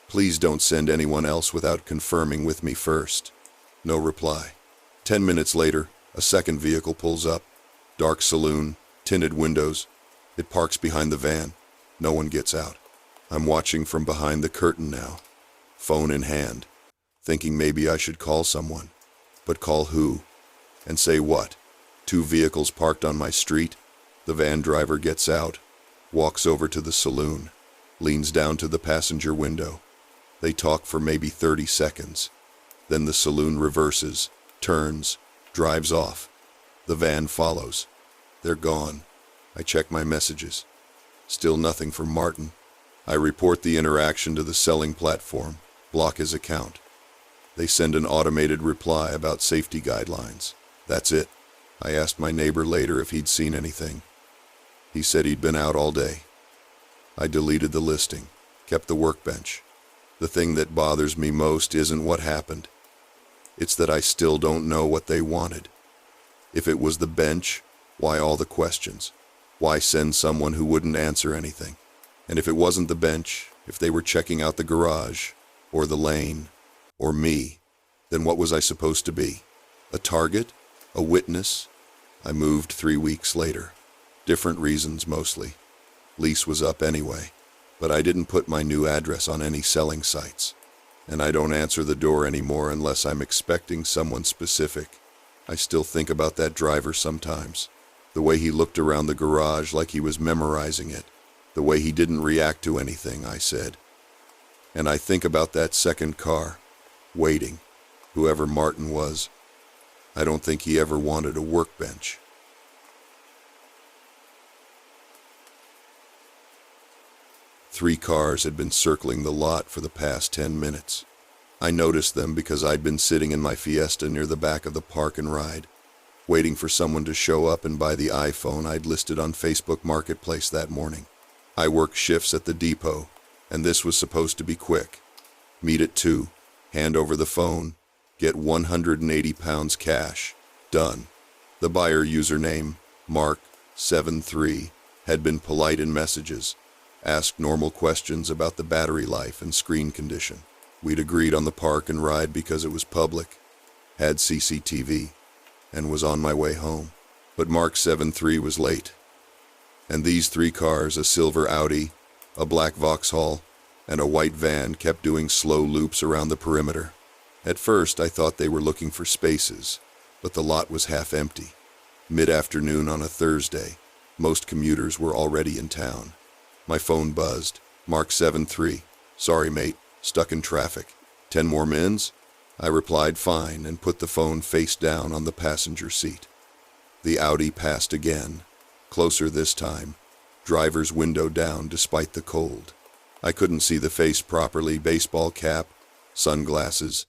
Speaker 1: Please don't send anyone else without confirming with me first. No reply. 10 minutes later, a second vehicle pulls up. Dark saloon, tinted windows. It parks behind the van. No one gets out. I'm watching from behind the curtain now, phone in hand, thinking maybe I should call someone. But call who? And say what? 2 vehicles parked on my street. The van driver gets out, walks over to the saloon, leans down to the passenger window. They talk for maybe 30 seconds. Then the saloon reverses, turns, drives off. The van follows. They're gone. I check my messages. Still nothing from Martin. I report the interaction to the selling platform, block his account. They send an automated reply about safety guidelines. That's it. I asked my neighbor later if he'd seen anything. He said he'd been out all day. I deleted the listing, kept the workbench. The thing that bothers me most isn't what happened. It's that I still don't know what they wanted. If it was the bench, why all the questions? Why send someone who wouldn't answer anything? And if it wasn't the bench, if they were checking out the garage, or the lane, or me, then what was I supposed to be? A target? A witness? I moved 3 weeks later. Different reasons mostly. Lease was up anyway, but I didn't put my new address on any selling sites. And I don't answer the door anymore unless I'm expecting someone specific. I still think about that driver sometimes. The way he looked around the garage like he was memorizing it. The way he didn't react to anything I said. And I think about that second car, waiting, whoever Martin was. I don't think he ever wanted a workbench. Three cars had been circling the lot for the past 10 minutes. I noticed them because I'd been sitting in my Fiesta near the back of the park and ride, waiting for someone to show up and buy the iPhone I'd listed on Facebook Marketplace that morning. I work shifts at the depot, and this was supposed to be quick. Meet at 2, hand over the phone, get 180 pounds cash. Done. The buyer username, Mark73, had been polite in messages, asked normal questions about the battery life and screen condition. We'd agreed on the park and ride because it was public, had CCTV, and was on my way home. But Mark73 was late. And these three cars, a silver Audi, a black Vauxhall, and a white van, kept doing slow loops around the perimeter. At first, I thought they were looking for spaces, but the lot was half empty. Mid-afternoon on a Thursday, most commuters were already in town. My phone buzzed. Mark73. Sorry, mate. Stuck in traffic. 10 more mins? I replied fine and put the phone face down on the passenger seat. The Audi passed again. Closer this time. Driver's window down despite the cold. I couldn't see the face properly. Baseball cap, sunglasses.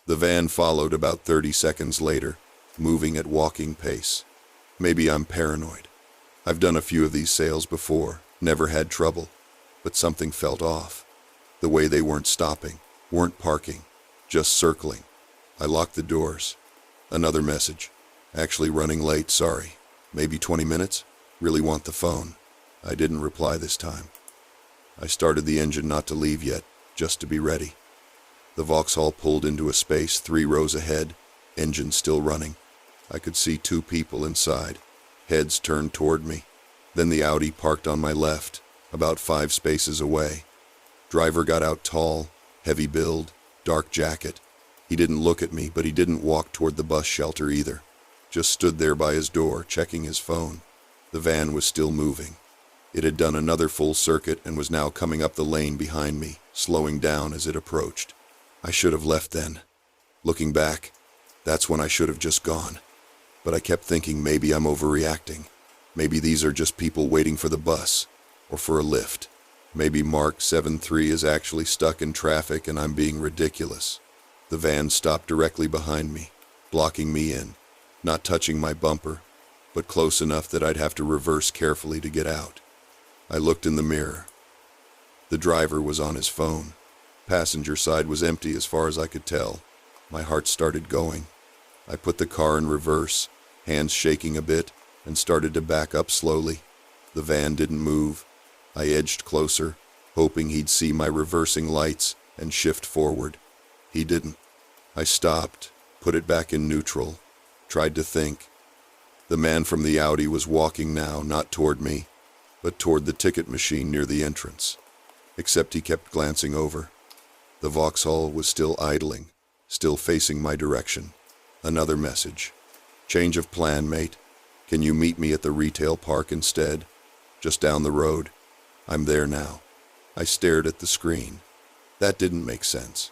Speaker 1: The van followed about 30 seconds later, moving at walking pace. Maybe I'm paranoid. I've done a few of these sales before, never had trouble, but something felt off. The way they weren't stopping, weren't parking, just circling. I locked the doors. Another message. Actually running late, sorry. Maybe 20 minutes? Really want the phone. I didn't reply this time. I started the engine not to leave yet, just to be ready. The Vauxhall pulled into a space 3 rows ahead, engine still running. I could see 2 people inside, heads turned toward me. Then the Audi parked on my left, about 5 spaces away. Driver got out tall, heavy build, dark jacket. He didn't look at me, but he didn't walk toward the bus shelter either. Just stood there by his door, checking his phone. The van was still moving. It had done another full circuit and was now coming up the lane behind me, slowing down as it approached. I should have left then. Looking back, that's when I should have just gone. But I kept thinking maybe I'm overreacting. Maybe these are just people waiting for the bus, or for a lift. Maybe Mark73 is actually stuck in traffic and I'm being ridiculous. The van stopped directly behind me, blocking me in, not touching my bumper, but close enough that I'd have to reverse carefully to get out. I looked in the mirror. The driver was on his phone. Passenger side was empty as far as I could tell. My heart started going. I put the car in reverse, hands shaking a bit, and started to back up slowly. The van didn't move. I edged closer, hoping he'd see my reversing lights and shift forward. He didn't. I stopped, put it back in neutral, tried to think. The man from the Audi was walking now, not toward me, but toward the ticket machine near the entrance. Except he kept glancing over. The Vauxhall was still idling, still facing my direction. Another message. Change of plan, mate. Can you meet me at the retail park instead? Just down the road. I'm there now. I stared at the screen. That didn't make sense.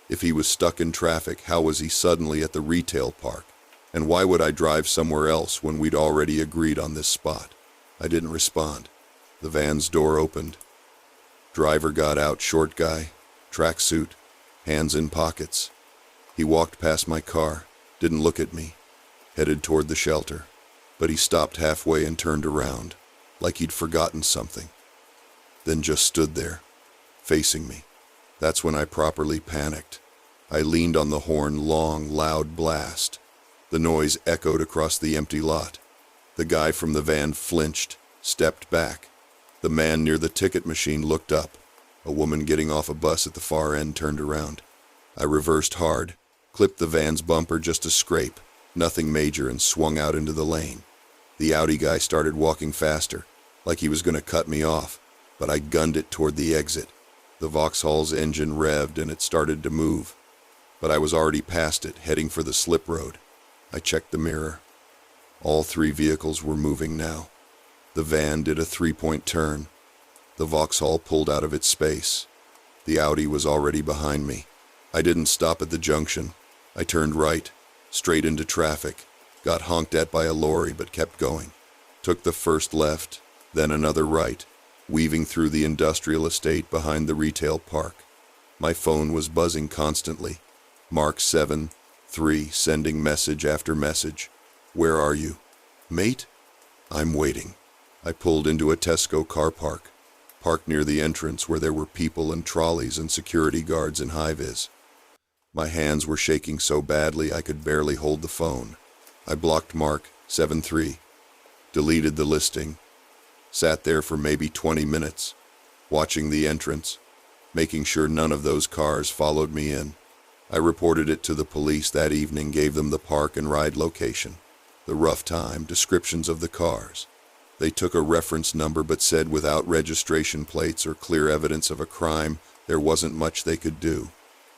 Speaker 1: If he was stuck in traffic, how was he suddenly at the retail park? And why would I drive somewhere else when we'd already agreed on this spot? I didn't respond. The van's door opened. Driver got out, short guy, tracksuit, hands in pockets. He walked past my car, didn't look at me, headed toward the shelter. But he stopped halfway and turned around, like he'd forgotten something. Then just stood there, facing me. That's when I properly panicked. I leaned on the horn, long, loud blast. The noise echoed across the empty lot. The guy from the van flinched, stepped back. The man near the ticket machine looked up. A woman getting off a bus at the far end turned around. I reversed hard, clipped the van's bumper just a scrape, nothing major, and swung out into the lane. The Audi guy started walking faster, like he was going to cut me off, but I gunned it toward the exit. The Vauxhall's engine revved and it started to move, but I was already past it, heading for the slip road. I checked the mirror. All three vehicles were moving now. The van did a three-point turn. The Vauxhall pulled out of its space. The Audi was already behind me. I didn't stop at the junction. I turned right, straight into traffic, got honked at by a lorry but kept going. Took the first left, then another right, weaving through the industrial estate behind the retail park. My phone was buzzing constantly. Mark 7-3 sending message after message. Where are you? Mate? I'm waiting. I pulled into a Tesco car park, parked near the entrance where there were people and trolleys and security guards in high-vis. My hands were shaking so badly I could barely hold the phone. I blocked Mark 7-3, deleted the listing, sat there for maybe 20 minutes, watching the entrance, making sure none of those cars followed me in. I reported it to the police that evening, gave them the park and ride location, the rough time, descriptions of the cars. They took a reference number but said without registration plates or clear evidence of a crime, there wasn't much they could do.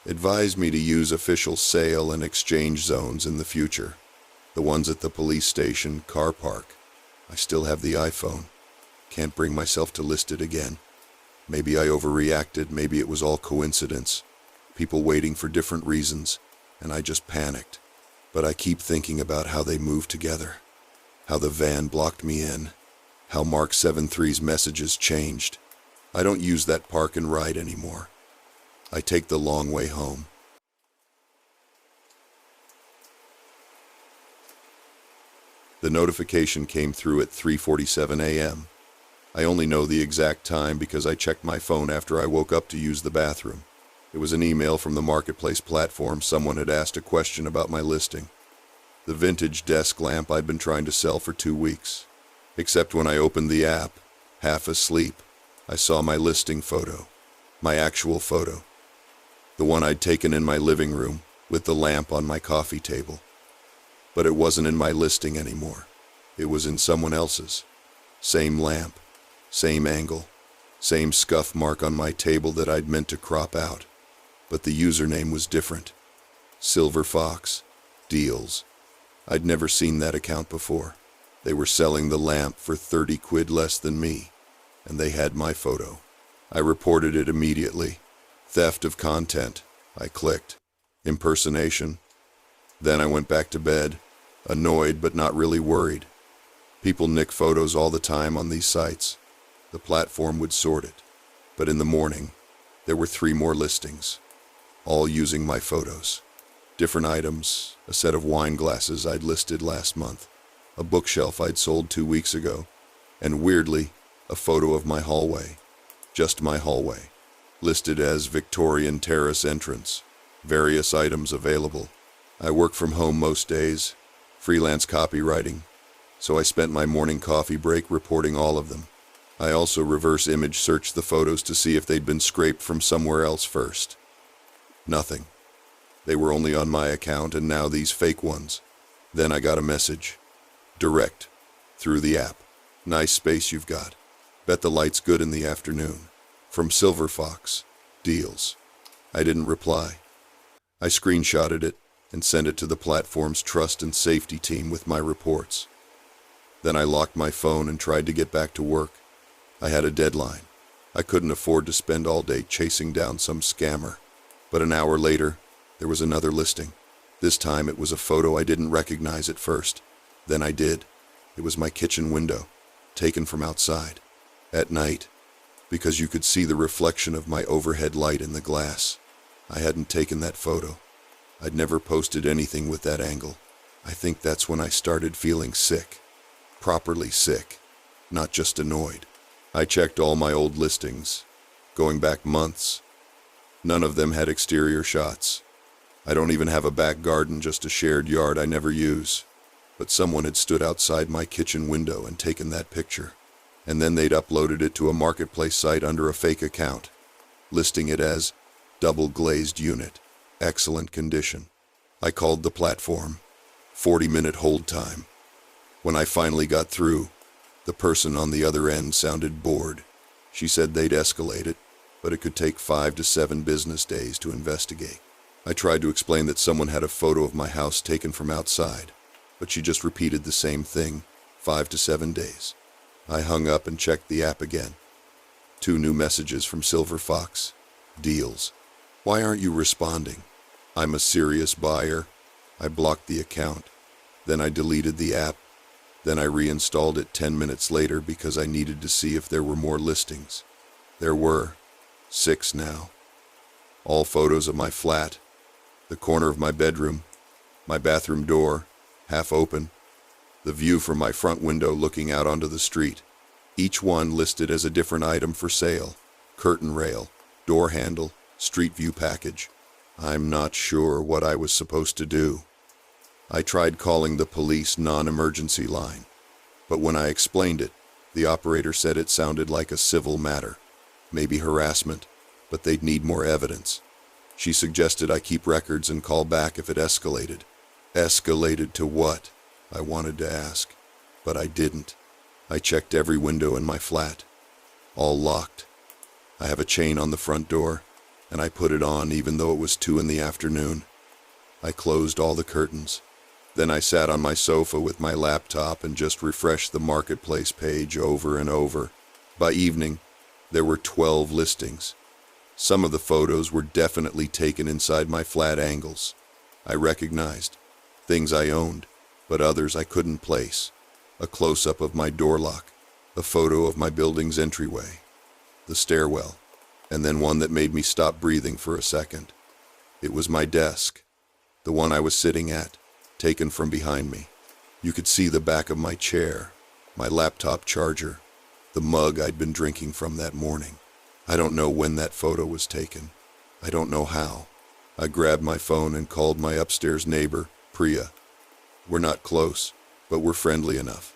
Speaker 1: Advised me to use official sale and exchange zones in the future. The ones at the police station, car park. I still have the iPhone. Can't bring myself to list it again. Maybe I overreacted, maybe it was all coincidence. People waiting for different reasons, and I just panicked. But I keep thinking about how they moved together, how the van blocked me in, how Mark 7-3's messages changed. I don't use that park and ride anymore. I take the long way home. The notification came through at 3:47 a.m. I only know the exact time because I checked my phone after I woke up to use the bathroom. It was an email from the marketplace platform. Someone had asked a question about my listing. The vintage desk lamp I'd been trying to sell for 2 weeks. Except when I opened the app, half asleep, I saw my listing photo. My actual photo. The one I'd taken in my living room, with the lamp on my coffee table. But it wasn't in my listing anymore. It was in someone else's. Same lamp, same angle, same scuff mark on my table that I'd meant to crop out. But the username was different. Silver Fox, Deals. I'd never seen that account before. They were selling the lamp for 30 quid less than me, and they had my photo. I reported it immediately. Theft of content, I clicked. Impersonation. Then I went back to bed, annoyed but not really worried. People nick photos all the time on these sites. The platform would sort it. But in the morning, there were 3 more listings, all using my photos. Different items, a set of wine glasses I'd listed last month, a bookshelf I'd sold 2 weeks ago, and weirdly, a photo of my hallway. Just my hallway, listed as Victorian Terrace entrance. Various items available. I work from home most days, freelance copywriting, so I spent my morning coffee break reporting all of them. I also reverse image searched the photos to see if they'd been scraped from somewhere else first. Nothing. They were only on my account, and now these fake ones. Then I got a message. Direct. Through the app. Nice space you've got. Bet the light's good in the afternoon. From Silver Fox. Deals. I didn't reply. I screenshotted it and sent it to the platform's trust and safety team with my reports. Then I locked my phone and tried to get back to work. I had a deadline. I couldn't afford to spend all day chasing down some scammer. But an hour later, there was another listing. This time it was a photo I didn't recognize at first. Then I did. It was my kitchen window, taken from outside, at night, because you could see the reflection of my overhead light in the glass. I hadn't taken that photo. I'd never posted anything with that angle. I think that's when I started feeling sick. Properly sick, not just annoyed. I checked all my old listings, going back months. None of them had exterior shots. I don't even have a back garden, just a shared yard I never use. but someone had stood outside my kitchen window and taken that picture. And then they'd uploaded it to a marketplace site under a fake account, listing it as double glazed unit, excellent condition. I called the platform. 40-minute hold time. When I finally got through, the person on the other end sounded bored. She said they'd escalate it, but it could take 5 to 7 business days to investigate. I tried to explain that someone had a photo of my house taken from outside, but she just repeated the same thing, 5 to 7 days. I hung up and checked the app again. 2 new messages from Silver Fox. Deals. Why aren't you responding? I'm a serious buyer. I blocked the account. Then I deleted the app. Then I reinstalled it 10 minutes later because I needed to see if there were more listings. There were 6 now. All photos of my flat, the corner of my bedroom, my bathroom door, half open, the view from my front window looking out onto the street. Each one listed as a different item for sale. Curtain rail, door handle, street view package. I'm not sure what I was supposed to do. I tried calling the police non-emergency line, but when I explained it, the operator said it sounded like a civil matter, maybe harassment, but they'd need more evidence. She suggested I keep records and call back if it escalated. Escalated to what? I wanted to ask, but I didn't. I checked every window in my flat. All locked. I have a chain on the front door, and I put it on even though it was 2 in the afternoon. I closed all the curtains. Then I sat on my sofa with my laptop and just refreshed the marketplace page over and over. By evening, there were 12 listings. Some of the photos were definitely taken inside my flat angles. I recognized things I owned, but others I couldn't place. A close-up of my door lock, a photo of my building's entryway, the stairwell, and then one that made me stop breathing for a second. It was my desk, the one I was sitting at, taken from behind me. You could see the back of my chair, my laptop charger, the mug I'd been drinking from that morning. I don't know when that photo was taken. I don't know how. I grabbed my phone and called my upstairs neighbor, Priya. We're not close, but we're friendly enough.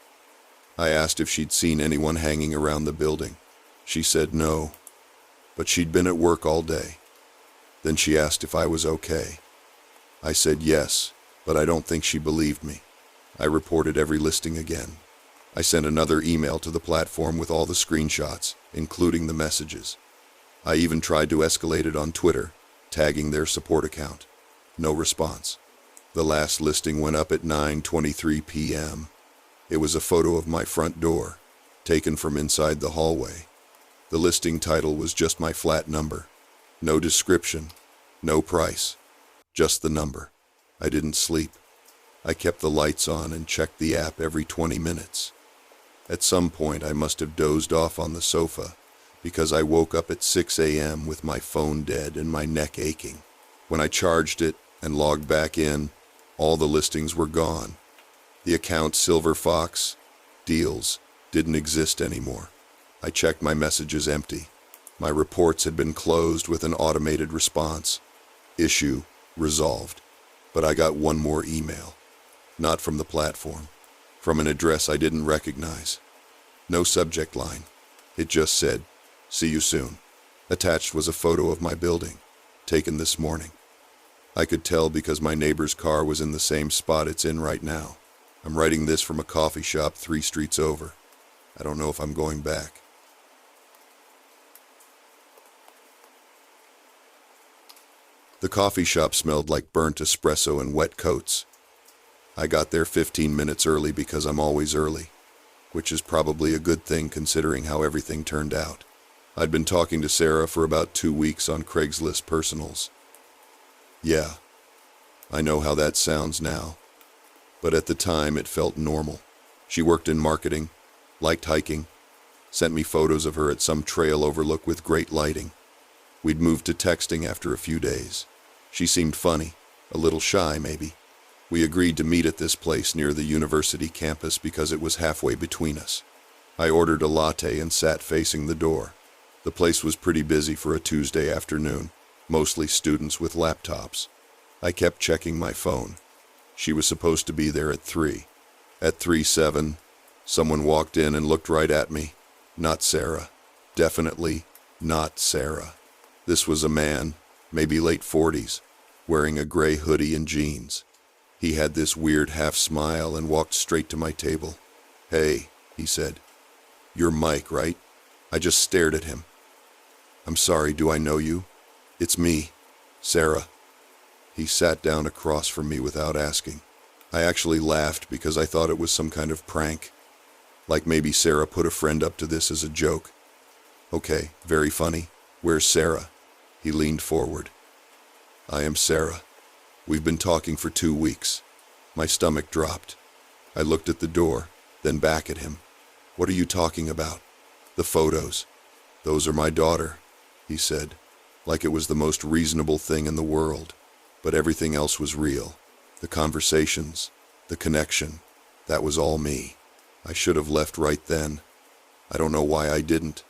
Speaker 1: I asked if she'd seen anyone hanging around the building. She said no, but she'd been at work all day. Then she asked if I was okay. I said yes, but I don't think she believed me. I reported every listing again. I sent another email to the platform with all the screenshots, including the messages. I even tried to escalate it on Twitter, tagging their support account. No response. The last listing went up at 9:23 p.m. It was a photo of my front door, taken from inside the hallway. The listing title was just my flat number. No description, no price, just the number. I didn't sleep. I kept the lights on and checked the app every 20 minutes. At some point, I must have dozed off on the sofa because I woke up at 6 a.m. with my phone dead and my neck aching. When I charged it and logged back in, all the listings were gone. The account Silver Fox Deals didn't exist anymore. I checked my messages empty. My reports had been closed with an automated response. Issue resolved. But I got one more email. Not from the platform. From an address I didn't recognize. No subject line. It just said, "See you soon." Attached was a photo of my building, taken this morning. I could tell because my neighbor's car was in the same spot it's in right now. I'm writing this from a coffee shop 3 streets over. I don't know if I'm going back. The coffee shop smelled like burnt espresso and wet coats. I got there 15 minutes early because I'm always early, which is probably a good thing considering how everything turned out. I'd been talking to Sarah for about 2 weeks on Craigslist personals. Yeah, I know how that sounds now, but at the time it felt normal. She worked in marketing, liked hiking, sent me photos of her at some trail overlook with great lighting. We'd moved to texting after a few days. She seemed funny, a little shy maybe. We agreed to meet at this place near the university campus because it was halfway between us. I ordered a latte and sat facing the door. The place was pretty busy for a Tuesday afternoon, mostly students with laptops. I kept checking my phone. She was supposed to be there at 3. At 3:07, someone walked in and looked right at me. Not Sarah. Definitely not Sarah. This was a man, maybe late 40s, wearing a gray hoodie and jeans. He had this weird half smile and walked straight to my table. "Hey," he said. "You're Mike, right?" I just stared at him. "I'm sorry, do I know you?" "It's me, Sarah." He sat down across from me without asking. I actually laughed because I thought it was some kind of prank. Like maybe Sarah put a friend up to this as a joke. "Okay, very funny. Where's Sarah?" He leaned forward. "I am Sarah. We've been talking for 2 weeks." My stomach dropped. I looked at the door, then back at him. "What are you talking about?" "The photos. Those are my daughter," he said, like it was the most reasonable thing in the world. But everything else was real. The conversations, the connection, that was all me. I should have left right then. I don't know why I didn't.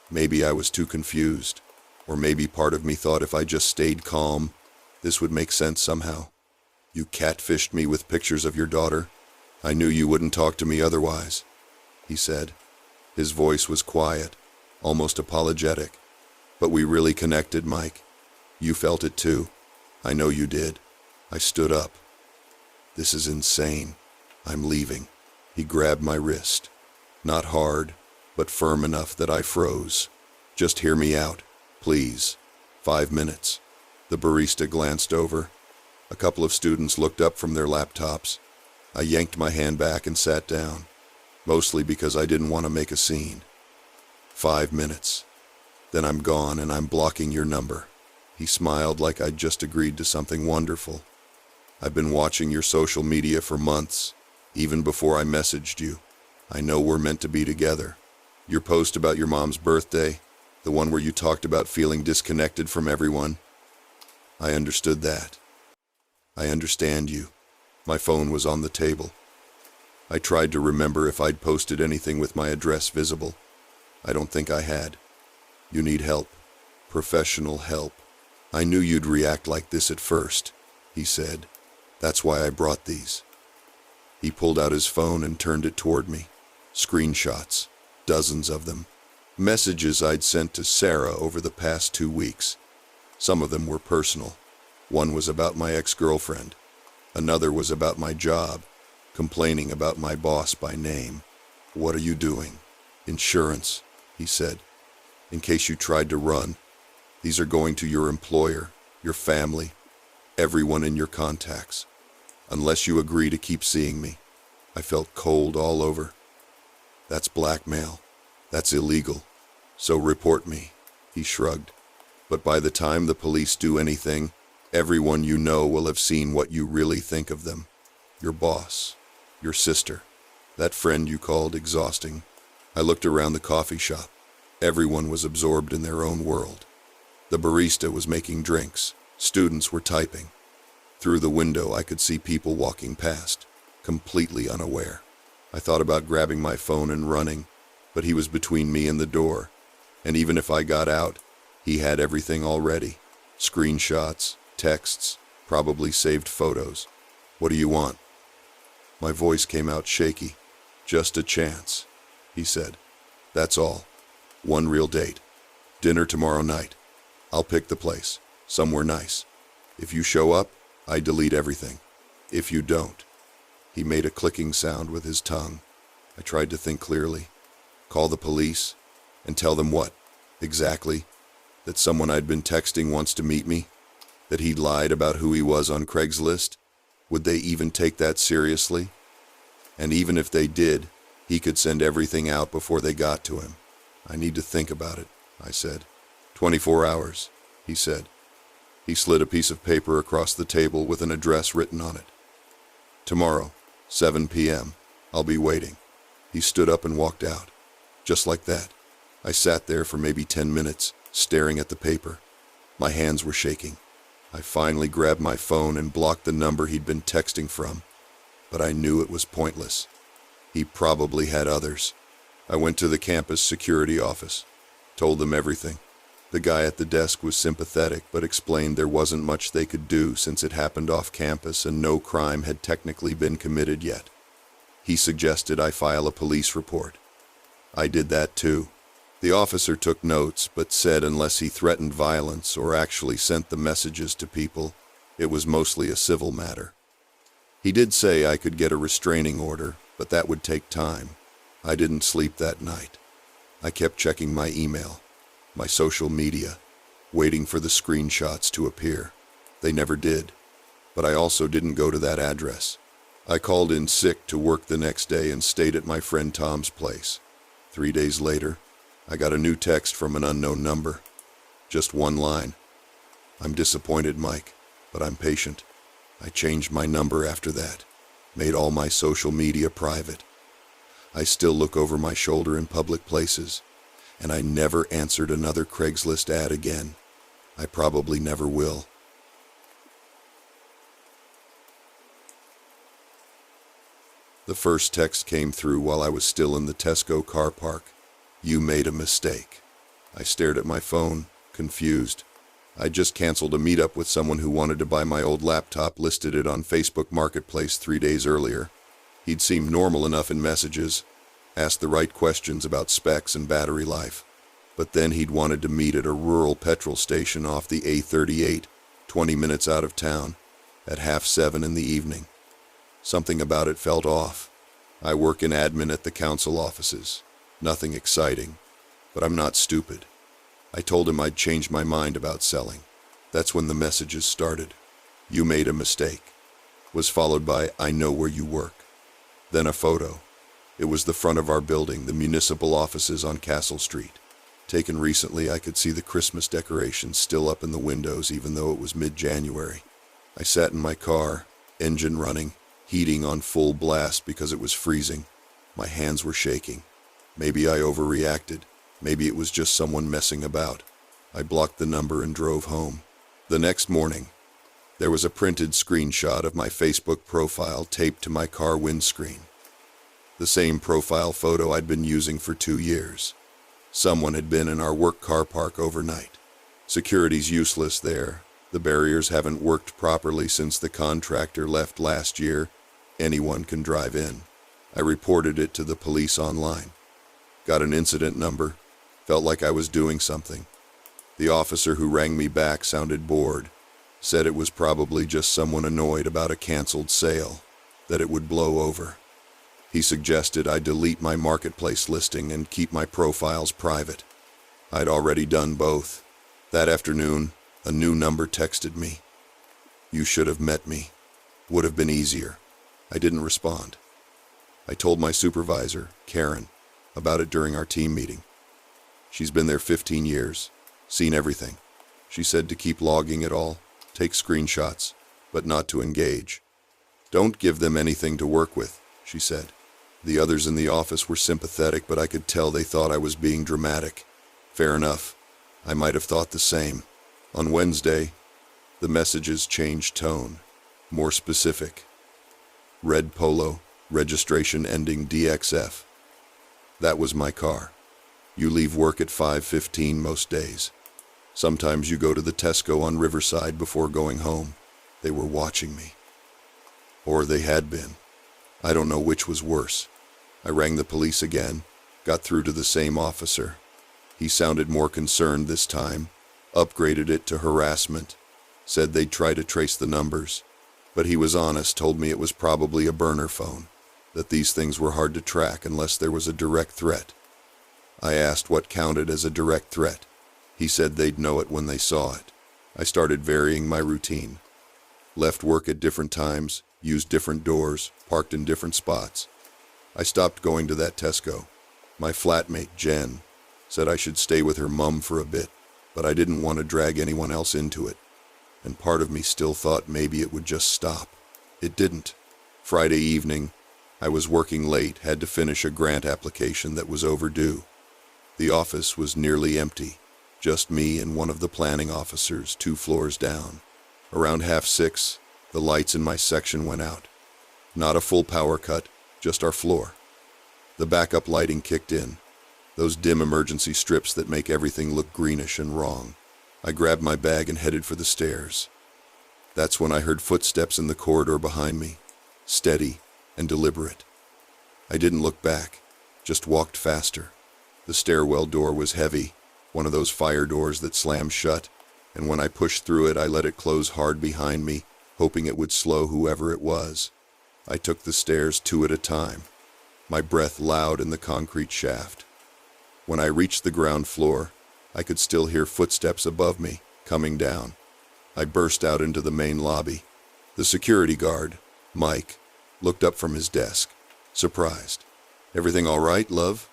Speaker 1: Maybe I was too confused. Or maybe part of me thought if I just stayed calm, this would make sense somehow. "You catfished me with pictures of your daughter? I knew you wouldn't talk to me otherwise," he said. His voice was quiet, almost apologetic. "But we really connected, Mike. You felt it too. I know you did." I stood up. "This is insane. I'm leaving." He grabbed my wrist. Not hard, but firm enough that I froze. "Just hear me out, please. 5 minutes." The barista glanced over. A couple of students looked up from their laptops. I yanked my hand back and sat down, mostly because I didn't want to make a scene. 5 minutes. Then I'm gone and I'm blocking your number." He smiled like I'd just agreed to something wonderful. "I've been watching your social media for months, even before I messaged you. I know we're meant to be together. Your post about your mom's birthday, the one where you talked about feeling disconnected from everyone. I understood that. I understand you." My phone was on the table. I tried to remember if I'd posted anything with my address visible. I don't think I had. "You need help. Professional help. I knew you'd react like this at first," he said. "That's why I brought these." He pulled out his phone and turned it toward me. Screenshots. Dozens of them. Messages I'd sent to Sarah over the past 2 weeks. Some of them were personal. One was about my ex-girlfriend. Another was about my job, complaining about my boss by name. "What are you doing?" "Insurance," he said. "In case you tried to run. These are going to your employer, your family, everyone in your contacts. Unless you agree to keep seeing me." I felt cold all over. "That's blackmail. That's illegal. So report me," he shrugged. "But by the time the police do anything, everyone you know will have seen what you really think of them. Your boss, your sister, that friend you called exhausting." I looked around the coffee shop. Everyone was absorbed in their own world. The barista was making drinks. Students were typing. Through the window, I could see people walking past, completely unaware. I thought about grabbing my phone and running, but he was between me and the door. And even if I got out, he had everything already. Screenshots, texts, probably saved photos. "What do you want?" My voice came out shaky. "Just a chance," he said. "That's all. One real date. Dinner tomorrow night. I'll pick the place, somewhere nice. If you show up, I delete everything. If you don't." He made a clicking sound with his tongue. I tried to think clearly. Call the police? And tell them what? Exactly? That someone I'd been texting wants to meet me? That he'd lied about who he was on Craigslist? Would they even take that seriously? And even if they did, he could send everything out before they got to him. "I need to think about it," I said. 24 hours, he said. He slid a piece of paper across the table with an address written on it. "Tomorrow, 7 p.m. I'll be waiting." He stood up and walked out. Just like that. I sat there for maybe 10 minutes, staring at the paper. My hands were shaking. I finally grabbed my phone and blocked the number he'd been texting from. But I knew it was pointless. He probably had others. I went to the campus security office, told them everything. The guy at the desk was sympathetic, but explained there wasn't much they could do since it happened off campus and no crime had technically been committed yet. He suggested I file a police report. I did that too. The officer took notes, but said unless he threatened violence or actually sent the messages to people, it was mostly a civil matter. He did say I could get a restraining order, but that would take time. I didn't sleep that night. I kept checking my email, my social media, waiting for the screenshots to appear. They never did, but I also didn't go to that address. I called in sick to work the next day and stayed at my friend Tom's place. 3 days later, I got a new text from an unknown number. Just one line. "I'm disappointed, Mike, but I'm patient." I changed my number after that, made all my social media private. I still look over my shoulder in public places, and I never answered another Craigslist ad again. I probably never will. The first text came through while I was still in the Tesco car park. "You made a mistake." I stared at my phone, confused. I'd just canceled a meetup with someone who wanted to buy my old laptop, listed it on Facebook Marketplace 3 days earlier. He'd seemed normal enough in messages, asked the right questions about specs and battery life. But then he'd wanted to meet at a rural petrol station off the A38, 20 minutes out of town, at 7:30 in the evening. Something about it felt off. I work in admin at the council offices. Nothing exciting, but I'm not stupid. I told him I'd changed my mind about selling. That's when the messages started. "You made a mistake," was followed by "I know where you work." Then a photo. It was the front of our building, the municipal offices on Castle Street. Taken recently, I could see the Christmas decorations still up in the windows even though it was mid-January. I sat in my car, engine running, heating on full blast because it was freezing. My hands were shaking. Maybe I overreacted. Maybe it was just someone messing about. I blocked the number and drove home. The next morning, there was a printed screenshot of my Facebook profile taped to my car windscreen. The same profile photo I'd been using for 2 years. Someone had been in our work car park overnight. Security's useless there. The barriers haven't worked properly since the contractor left last year. Anyone can drive in. I reported it to the police online. Got an incident number. Felt like I was doing something. The officer who rang me back sounded bored. Said it was probably just someone annoyed about a canceled sale, that it would blow over. He suggested I delete my marketplace listing and keep my profiles private. I'd already done both. That afternoon, a new number texted me. "You should have met me. Would have been easier." I didn't respond. I told my supervisor, Karen, about it during our team meeting. She's been there 15 years, seen everything. She said to keep logging it all, take screenshots, but not to engage. "Don't give them anything to work with," she said. The others in the office were sympathetic, but I could tell they thought I was being dramatic. Fair enough. I might have thought the same. On Wednesday, the messages changed tone, more specific. Red Polo, registration ending DXF. That was my car. You leave work at 5:15 most days. Sometimes you go to the Tesco on Riverside before going home. They were watching me. Or they had been. I don't know which was worse. I rang the police again, got through to the same officer. He sounded more concerned this time, upgraded it to harassment, said they'd try to trace the numbers. But he was honest, told me it was probably a burner phone, that these things were hard to track unless there was a direct threat. I asked what counted as a direct threat. He said they'd know it when they saw it. I started varying my routine. Left work at different times, used different doors, parked in different spots. I stopped going to that Tesco. My flatmate, Jen, said I should stay with her mum for a bit, but I didn't want to drag anyone else into it. And part of me still thought maybe it would just stop. It didn't. Friday evening, I was working late, had to finish a grant application that was overdue. The office was nearly empty, just me and one of the planning officers 2 floors down. Around 6:30, the lights in my section went out. Not a full power cut, just our floor. The backup lighting kicked in, those dim emergency strips that make everything look greenish and wrong. I grabbed my bag and headed for the stairs. That's when I heard footsteps in the corridor behind me, steady and deliberate. I didn't look back, just walked faster. The stairwell door was heavy, one of those fire doors that slam shut, and when I pushed through it, I let it close hard behind me, hoping it would slow whoever it was. I took the stairs 2 at a time, my breath loud in the concrete shaft. When I reached the ground floor, I could still hear footsteps above me, coming down. I burst out into the main lobby. The security guard, Mike, looked up from his desk, surprised. "Everything all right, love?"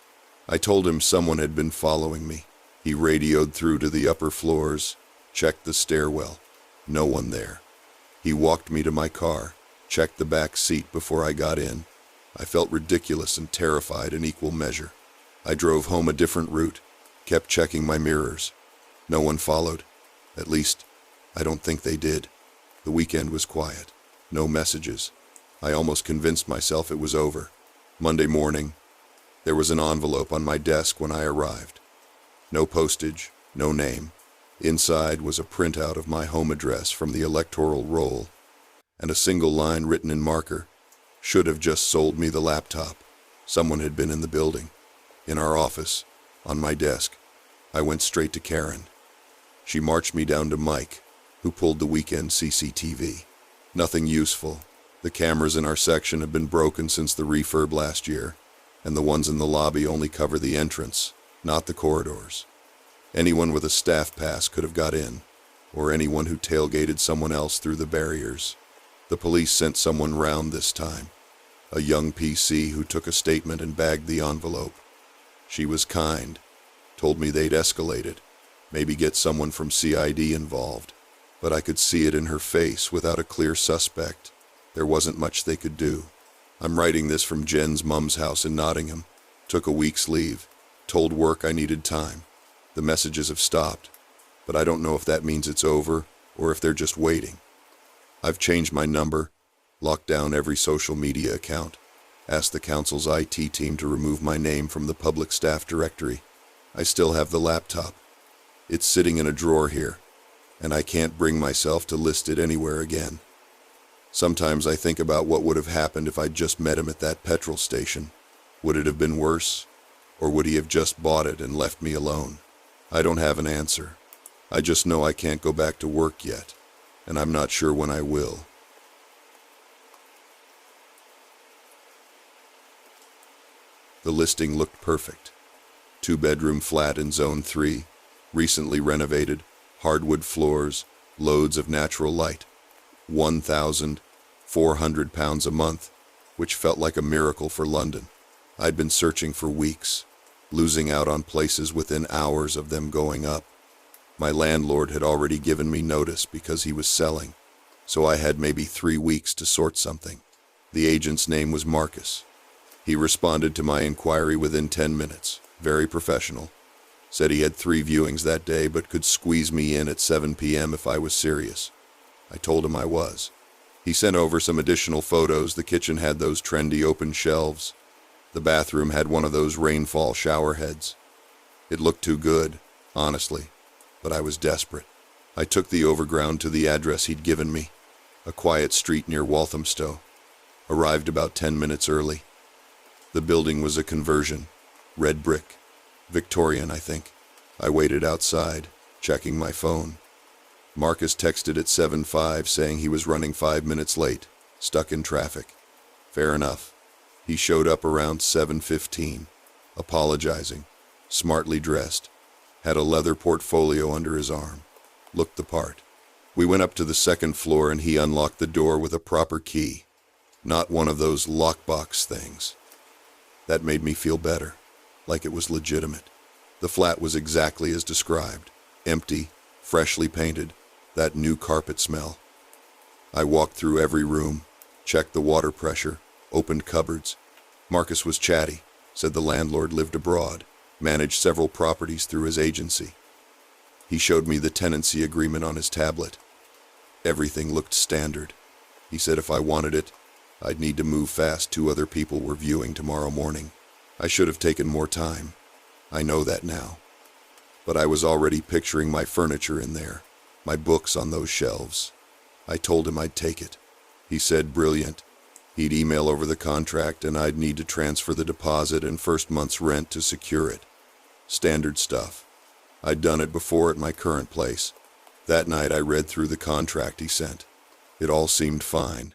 Speaker 1: I told him someone had been following me. He radioed through to the upper floors, checked the stairwell. No one there. He walked me to my car, checked the back seat before I got in. I felt ridiculous and terrified in equal measure. I drove home a different route, kept checking my mirrors. No one followed. At least, I don't think they did. The weekend was quiet. No messages. I almost convinced myself it was over. Monday morning, there was an envelope on my desk when I arrived. No postage, no name. Inside was a printout of my home address from the electoral roll, and a single line written in marker. "Should have just sold me the laptop." Someone had been in the building. In our office, on my desk. I went straight to Karen. She marched me down to Mike, who pulled the weekend CCTV. Nothing useful. The cameras in our section have been broken since the refurb last year, and the ones in the lobby only cover the entrance, not the corridors. Anyone with a staff pass could have got in, or anyone who tailgated someone else through the barriers. The police sent someone round this time, a young PC who took a statement and bagged the envelope. She was kind, told me they'd escalate it, maybe get someone from CID involved, but I could see it in her face. Without a clear suspect, there wasn't much they could do. I'm writing this from Jen's mum's house in Nottingham. Took a week's leave, told work I needed time. The messages have stopped, but I don't know if that means it's over or if they're just waiting. I've changed my number, locked down every social media account, asked the council's IT team to remove my name from the public staff directory. I still have the laptop. It's sitting in a drawer here, and I can't bring myself to list it anywhere again. Sometimes I think about what would have happened if I'd just met him at that petrol station. Would it have been worse, or would he have just bought it and left me alone? I don't have an answer. I just know I can't go back to work yet, and I'm not sure when I will. The listing looked perfect. 2-bedroom flat in Zone 3, recently renovated, hardwood floors, loads of natural light. £1,400 a month, which felt like a miracle for London. I'd been searching for weeks, losing out on places within hours of them going up. My landlord had already given me notice because he was selling, so I had maybe 3 weeks to sort something. The agent's name was Marcus. He responded to my inquiry within 10 minutes, very professional. Said he had 3 viewings that day but could squeeze me in at 7 p.m. if I was serious. I told him I was. He sent over some additional photos. The kitchen had those trendy open shelves. The bathroom had one of those rainfall shower heads. It looked too good, honestly, but I was desperate. I took the overground to the address he'd given me, a quiet street near Walthamstow. Arrived about 10 minutes early. The building was a conversion, red brick, Victorian, I think. I waited outside, checking my phone. Marcus texted at 7:05 saying he was running 5 minutes late, stuck in traffic. Fair enough. He showed up around 7:15, apologizing, smartly dressed, had a leather portfolio under his arm, looked the part. We went up to the 2nd floor and he unlocked the door with a proper key, not one of those lockbox things. That made me feel better, like it was legitimate. The flat was exactly as described, empty, freshly painted, that new carpet smell. I walked through every room, checked the water pressure, opened cupboards. Marcus was chatty, said the landlord lived abroad, managed several properties through his agency. He showed me the tenancy agreement on his tablet. Everything looked standard. He said if I wanted it, I'd need to move fast. 2 other people were viewing tomorrow morning. I should have taken more time. I know that now. But I was already picturing my furniture in there, my books on those shelves. I told him I'd take it. He said, "Brilliant. He'd email over the contract and I'd need to transfer the deposit and first month's rent to secure it. Standard stuff. I'd done it before at my current place. That night I read through the contract he sent. It all seemed fine.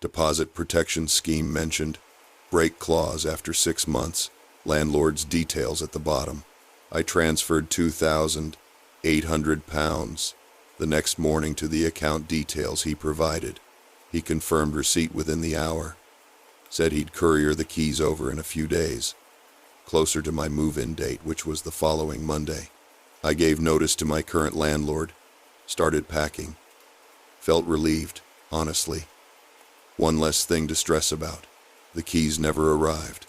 Speaker 1: Deposit protection scheme mentioned. Break clause after 6 months. Landlord's details at the bottom. I transferred £2,800 the next morning to the account details he provided. He confirmed receipt within the hour. Said he'd courier the keys over in a few days, closer to my move-in date, which was the following Monday. I gave notice to my current landlord, started packing. Felt relieved, honestly. One less thing to stress about. The keys never arrived.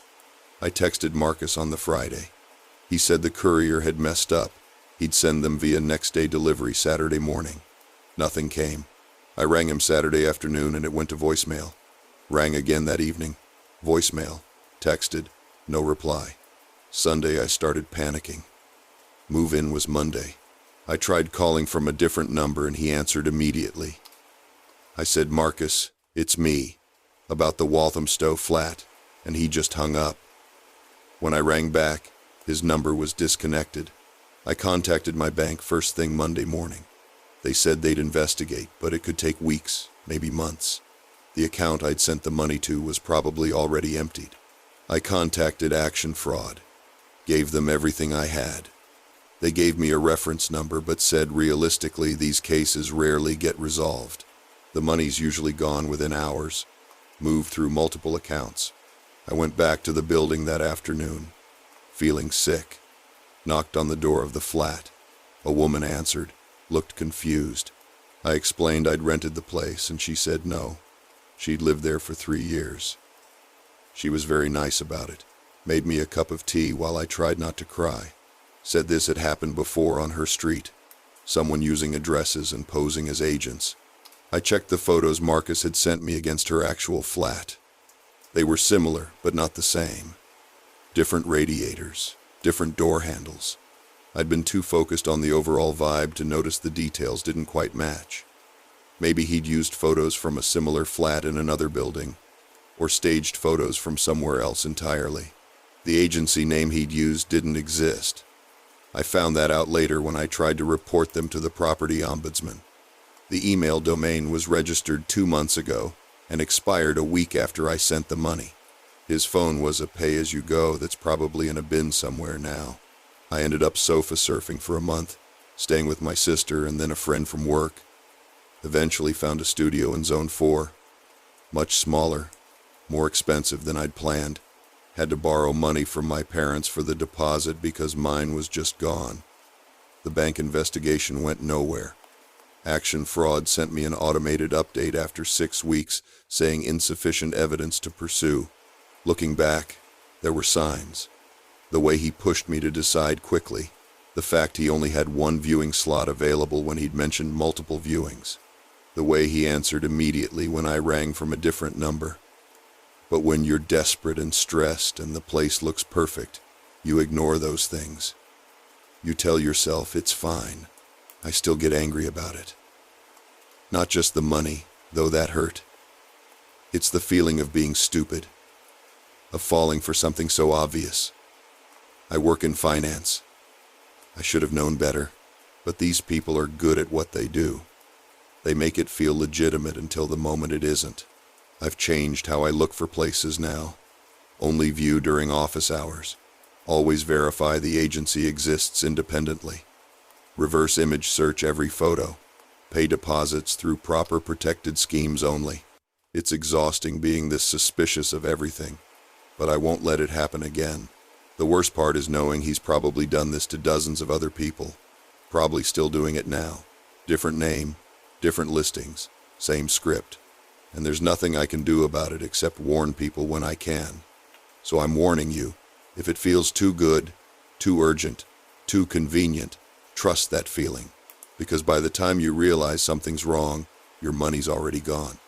Speaker 1: I texted Marcus on the Friday. He said the courier had messed up. He'd send them via next-day delivery Saturday morning. Nothing came. I rang him Saturday afternoon and it went to voicemail. Rang again that evening. Voicemail. Texted. No reply. Sunday I started panicking. Move-in was Monday. I tried calling from a different number and he answered immediately. I said, "Marcus, it's me, about the Walthamstow flat," and he just hung up. When I rang back, his number was disconnected. I contacted my bank first thing Monday morning. They said they'd investigate, but it could take weeks, maybe months. The account I'd sent the money to was probably already emptied. I contacted Action Fraud, gave them everything I had. They gave me a reference number but said realistically these cases rarely get resolved. The money's usually gone within hours, moved through multiple accounts. I went back to the building that afternoon, feeling sick. Knocked on the door of the flat. A woman answered, looked confused. I explained I'd rented the place and she said no. She'd lived there for 3 years. She was very nice about it. Made me a cup of tea while I tried not to cry. Said this had happened before on her street. Someone using addresses and posing as agents. I checked the photos Marcus had sent me against her actual flat. They were similar, but not the same. Different radiators, different door handles. I'd been too focused on the overall vibe to notice the details didn't quite match. Maybe he'd used photos from a similar flat in another building, or staged photos from somewhere else entirely. The agency name he'd used didn't exist. I found that out later when I tried to report them to the property ombudsman. The email domain was registered 2 months ago and expired a week after I sent the money. His phone was a pay-as-you-go that's probably in a bin somewhere now. I ended up sofa surfing for a month, staying with my sister and then a friend from work. Eventually found a studio in Zone 4. Much smaller, more expensive than I'd planned. Had to borrow money from my parents for the deposit because mine was just gone. The bank investigation went nowhere. Action Fraud sent me an automated update after 6 weeks saying insufficient evidence to pursue. Looking back, there were signs. The way he pushed me to decide quickly. The fact he only had 1 viewing slot available when he'd mentioned multiple viewings. The way he answered immediately when I rang from a different number. But when you're desperate and stressed and the place looks perfect, you ignore those things. You tell yourself it's fine. I still get angry about it. Not just the money, though that hurt. It's the feeling of being stupid. Of falling for something so obvious. I work in finance. I should have known better, but these people are good at what they do. They make it feel legitimate until the moment it isn't. I've changed how I look for places now. Only view during office hours. Always verify the agency exists independently. Reverse image search every photo. Pay deposits through proper protected schemes only. It's exhausting being this suspicious of everything, but I won't let it happen again. The worst part is knowing he's probably done this to dozens of other people. Probably still doing it now. Different name, different listings, same script. And there's nothing I can do about it except warn people when I can. So I'm warning you, if it feels too good, too urgent, too convenient, trust that feeling. Because by the time you realize something's wrong, your money's already gone.